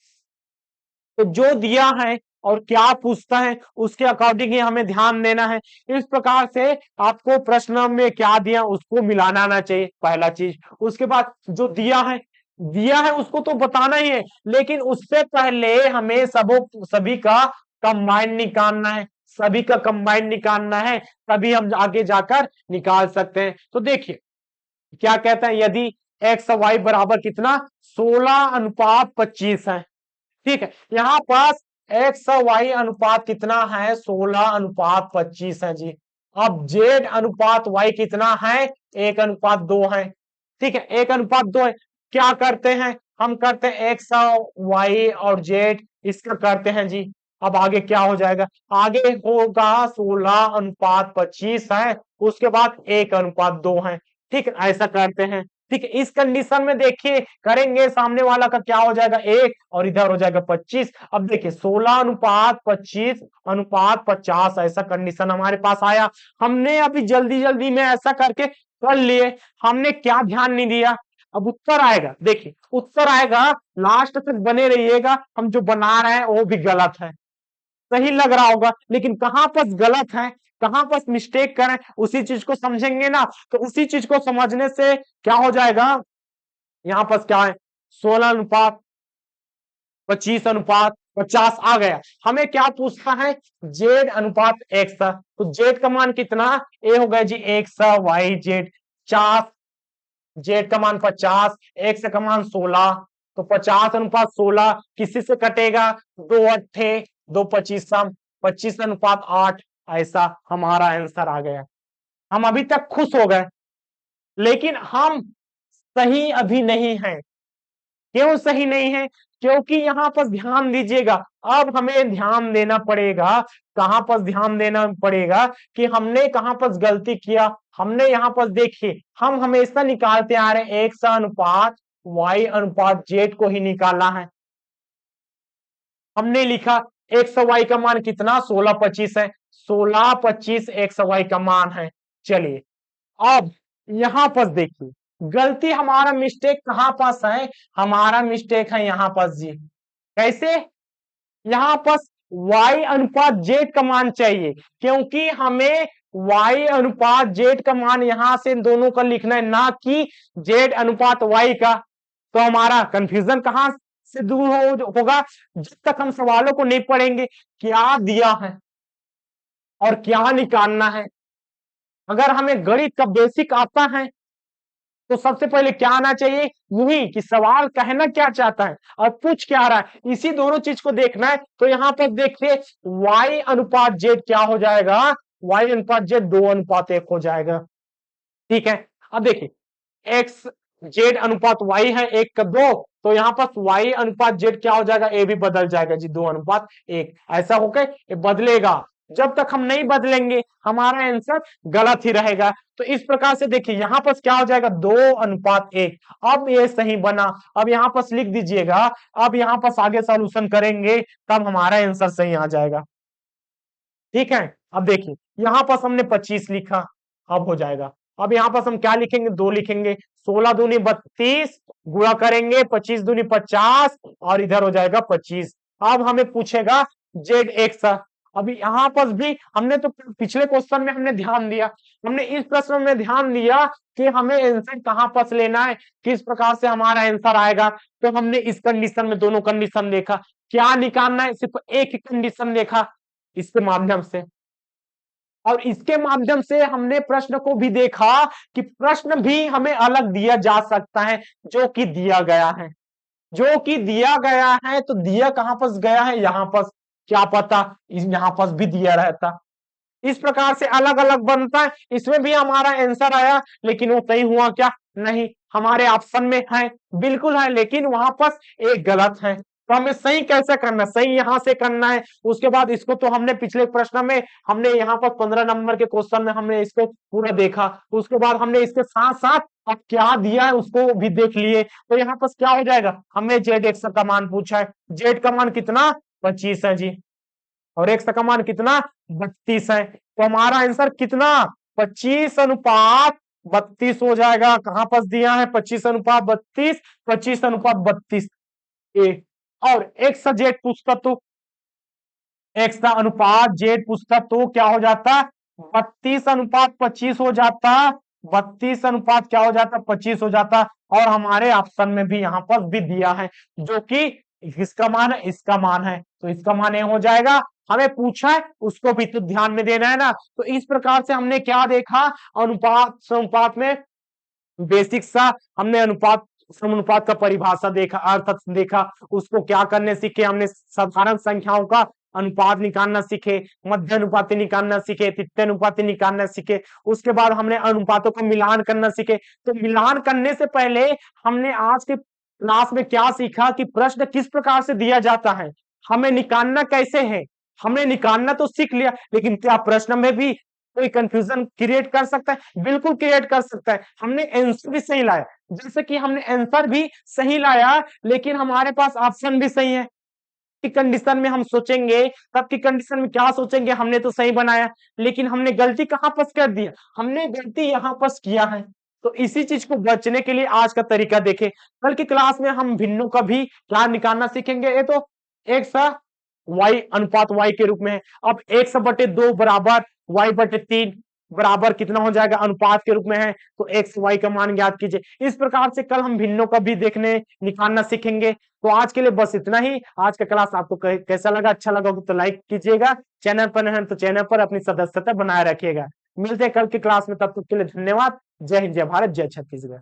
तो जो दिया है और क्या पूछता है उसके अकॉर्डिंग ही हमें ध्यान देना है। इस प्रकार से आपको प्रश्न में क्या दिया उसको मिलाना आना चाहिए, पहला चीज। उसके बाद जो दिया है उसको तो बताना ही है, लेकिन उससे पहले हमें सभी का कंबाइन निकालना है, सभी का कंबाइन निकालना है, तभी हम आगे जाकर निकाल सकते हैं। तो देखिए क्या कहता है, यदि एक्स वाई बराबर कितना 16 अनुपात 25 है। ठीक है, यहाँ पास एक्स और वाई अनुपात कितना है, 16 अनुपात 25 है जी। अब जेड अनुपात वाई कितना है, 1 अनुपात 2 है। ठीक है, 1 अनुपात 2 है। क्या करते हैं, हम करते हैं एक्स वाई और जेड, इसका करते हैं जी। अब आगे क्या हो जाएगा, आगे होगा 16 अनुपात 25 है, उसके बाद 1 अनुपात 2 है। ठीक है, ऐसा करते हैं। ठीक है, इस कंडीशन में देखिए करेंगे, सामने वाला का क्या हो जाएगा 1 और इधर हो जाएगा 25। अब देखिए 16 अनुपात 25 अनुपात 50, ऐसा कंडीशन हमारे पास आया। हमने अभी जल्दी जल्दी में ऐसा करके कर लिए, हमने क्या ध्यान नहीं दिया। अब उत्तर आएगा, देखिए उत्तर आएगा, लास्ट तक बने रहिएगा, हम जो बना रहे हैं वो भी गलत है। सही लग रहा होगा, लेकिन कहां पर गलत है, कहां पर मिस्टेक करें, उसी चीज को समझेंगे ना। तो उसी चीज को समझने से क्या हो जाएगा, यहाँ पर क्या है 16 अनुपात 25 अनुपात 50 आ गया। हमें क्या पूछता है, जेड अनुपात एक्स, तो जेड का मान कितना, ए हो गया जी एक्स वाई जेड 50, जेड का मान 50, एक्स का मान 16, तो 50 अनुपात 16 किसी से कटेगा, 2 अट्ठे 2 25, 25 अनुपात 8, ऐसा हमारा आंसर आ गया। हम अभी तक खुश हो गए, लेकिन हम सही अभी नहीं है। क्यों सही नहीं है, क्योंकि यहाँ पर ध्यान दीजिएगा, अब हमें ध्यान देना पड़ेगा। कहां पर ध्यान देना पड़ेगा कि हमने कहां पर गलती किया। हमने यहाँ पर देखिए, हम हमेशा निकालते आ रहे हैं एक्स अनुपात वाई अनुपात जेड को ही निकाला है। हमने लिखा एक्स वाई का मान कितना 16 25 है, 16 25 एक्स वाई का मान है। चलिए अब यहां पर देखिए गलती हमारा मिस्टेक कहां पास है, हमारा मिस्टेक है यहां पर जी। कैसे, यहां पर y अनुपात z का मान चाहिए, क्योंकि हमें y अनुपात z का मान यहां से दोनों का लिखना है, ना कि z अनुपात y का। तो हमारा कंफ्यूजन कहां से दूर होगा, जब तक हम सवालों को नहीं पढ़ेंगे क्या दिया है और क्या निकालना है। अगर हमें गणित का बेसिक आता है तो सबसे पहले क्या आना चाहिए, यही कि सवाल कहना क्या चाहता है और पूछ क्या रहा है, इसी दोनों चीज को देखना है। तो यहां पर देखिए y अनुपात z क्या हो जाएगा, y अनुपात z 2:1 हो जाएगा। ठीक है, अब देखिए x z अनुपात y है 1 का 2, तो यहां पर y अनुपात z क्या हो जाएगा, ए भी बदल जाएगा जी 2:1। ऐसा होकर ये बदलेगा, जब तक हम नहीं बदलेंगे हमारा आंसर गलत ही रहेगा। तो इस प्रकार से देखिए यहां पर क्या हो जाएगा 2:1। अब ये सही बना, अब यहां पर लिख दीजिएगा, अब यहां पर आगे सॉल्यूशन करेंगे तब हमारा आंसर सही आ जाएगा। ठीक है, अब देखिए यहां पर हमने 25 लिखा, अब हो जाएगा। अब यहां पर हम क्या लिखेंगे, 2 लिखेंगे, 16 दूनी 32 गुणा करेंगे 25 दूनी 50 और इधर हो जाएगा 25। अब हमें पूछेगा जेड एक्स। अभी यहां पर भी हमने तो पिछले क्वेश्चन में हमने ध्यान दिया, हमने इस प्रश्न में ध्यान दिया कि हमें आंसर कहां पर लेना है, किस प्रकार से हमारा आंसर आएगा। तो हमने इस कंडीशन में दोनों कंडीशन देखा, क्या निकालना है सिर्फ एक ही कंडीशन देखा इसके माध्यम से, और इसके माध्यम से हमने प्रश्न को भी देखा कि प्रश्न भी हमें अलग दिया जा सकता है, जो कि दिया गया है, जो कि दिया गया है। तो दिया कहां पर गया है, यहां पर, क्या पता यहां पर भी दिया रहता। इस प्रकार से अलग अलग बनता है, इसमें भी हमारा आंसर आया, लेकिन वो सही हुआ क्या, नहीं, हमारे ऑप्शन में है, बिल्कुल है, लेकिन वहां पर एक गलत है। तो हमें सही कैसे करना, सही यहां से करना है। उसके बाद इसको तो हमने पिछले प्रश्न में, हमने यहाँ पर 15 नंबर के क्वेश्चन में हमने इसको पूरा देखा, उसके बाद हमने इसके साथ साथ अब क्या दिया है उसको भी देख लिए। तो यहाँ पर क्या हो जाएगा, हमें जेड एक्स का मान पूछा है, जेड का मान कितना 25 है जी, और एक्स का मान कितना 32 है। तो हमारा आंसर कितना 25:32 हो जाएगा। कहां पर दिया है 25:32, 25:32 ए। और एक्स जेड पूछता तो, एक्स का अनुपात जेड पूछता तो क्या हो जाता, 32:25 हो जाता, 32 क्या हो जाता 25 हो जाता। और हमारे ऑप्शन में भी यहां पर भी दिया है, जो कि इसका मान है, इसका मान है, तो इसका मान ये हो जाएगा। हमें पूछा है उसको भी तो ध्यान में देना है ना। तो इस प्रकार से हमने क्या देखा, अनुपात अनुपात में बेसिक सा हमने अनुपात समानुपात का परिभाषा देखा, अर्थ देखा, उसको क्या करने सीखे हमने, साधारण संख्याओं का अनुपात निकालना सीखे, मध्य अनुपात निकालना सीखे, तृतीय अनुपात निकालना सीखे। उसके बाद हमने अनुपातों का मिलान करना सीखे। तो मिलान करने से पहले हमने आज के क्लास में क्या सीखा कि प्रश्न किस प्रकार से दिया जाता है, हमें निकालना कैसे है। हमने निकालना तो सीख लिया, लेकिन क्या प्रश्न में भी कोई कंफ्यूजन क्रिएट कर सकता है, बिल्कुल क्रिएट कर सकता है। हमने आंसर भी सही लाया, जैसे कि हमने आंसर भी सही लाया, लेकिन हमारे पास ऑप्शन भी सही है। की कंडीशन में हम सोचेंगे, तब की कंडीशन में क्या सोचेंगे, हमने तो सही बनाया, लेकिन हमने गलती कहां पर कर दिया, हमने गलती यहां पर किया है। तो इसी चीज को बचने के लिए आज का तरीका देखें। कल की क्लास में हम भिन्नों का भी क्या निकालना सीखेंगे। ये तो एक सा y अनुपात y के रूप में है। अब 1/2 बराबर y/3 बराबर कितना हो जाएगा, अनुपात के रूप में है, तो x y का मान ज्ञात कीजिए। इस प्रकार से कल हम भिन्नों का भी देखने निकालना सीखेंगे। तो आज के लिए बस इतना ही। आज का क्लास आपको कैसा लगा, अच्छा लगा तो लाइक कीजिएगा, चैनल पर नहीं तो चैनल पर अपनी सदस्यता बनाए रखिएगा। मिलते हैं कल की क्लास में, तब तक के लिए धन्यवाद। जय हिंद, जय भारत, जय छत्तीसगढ़।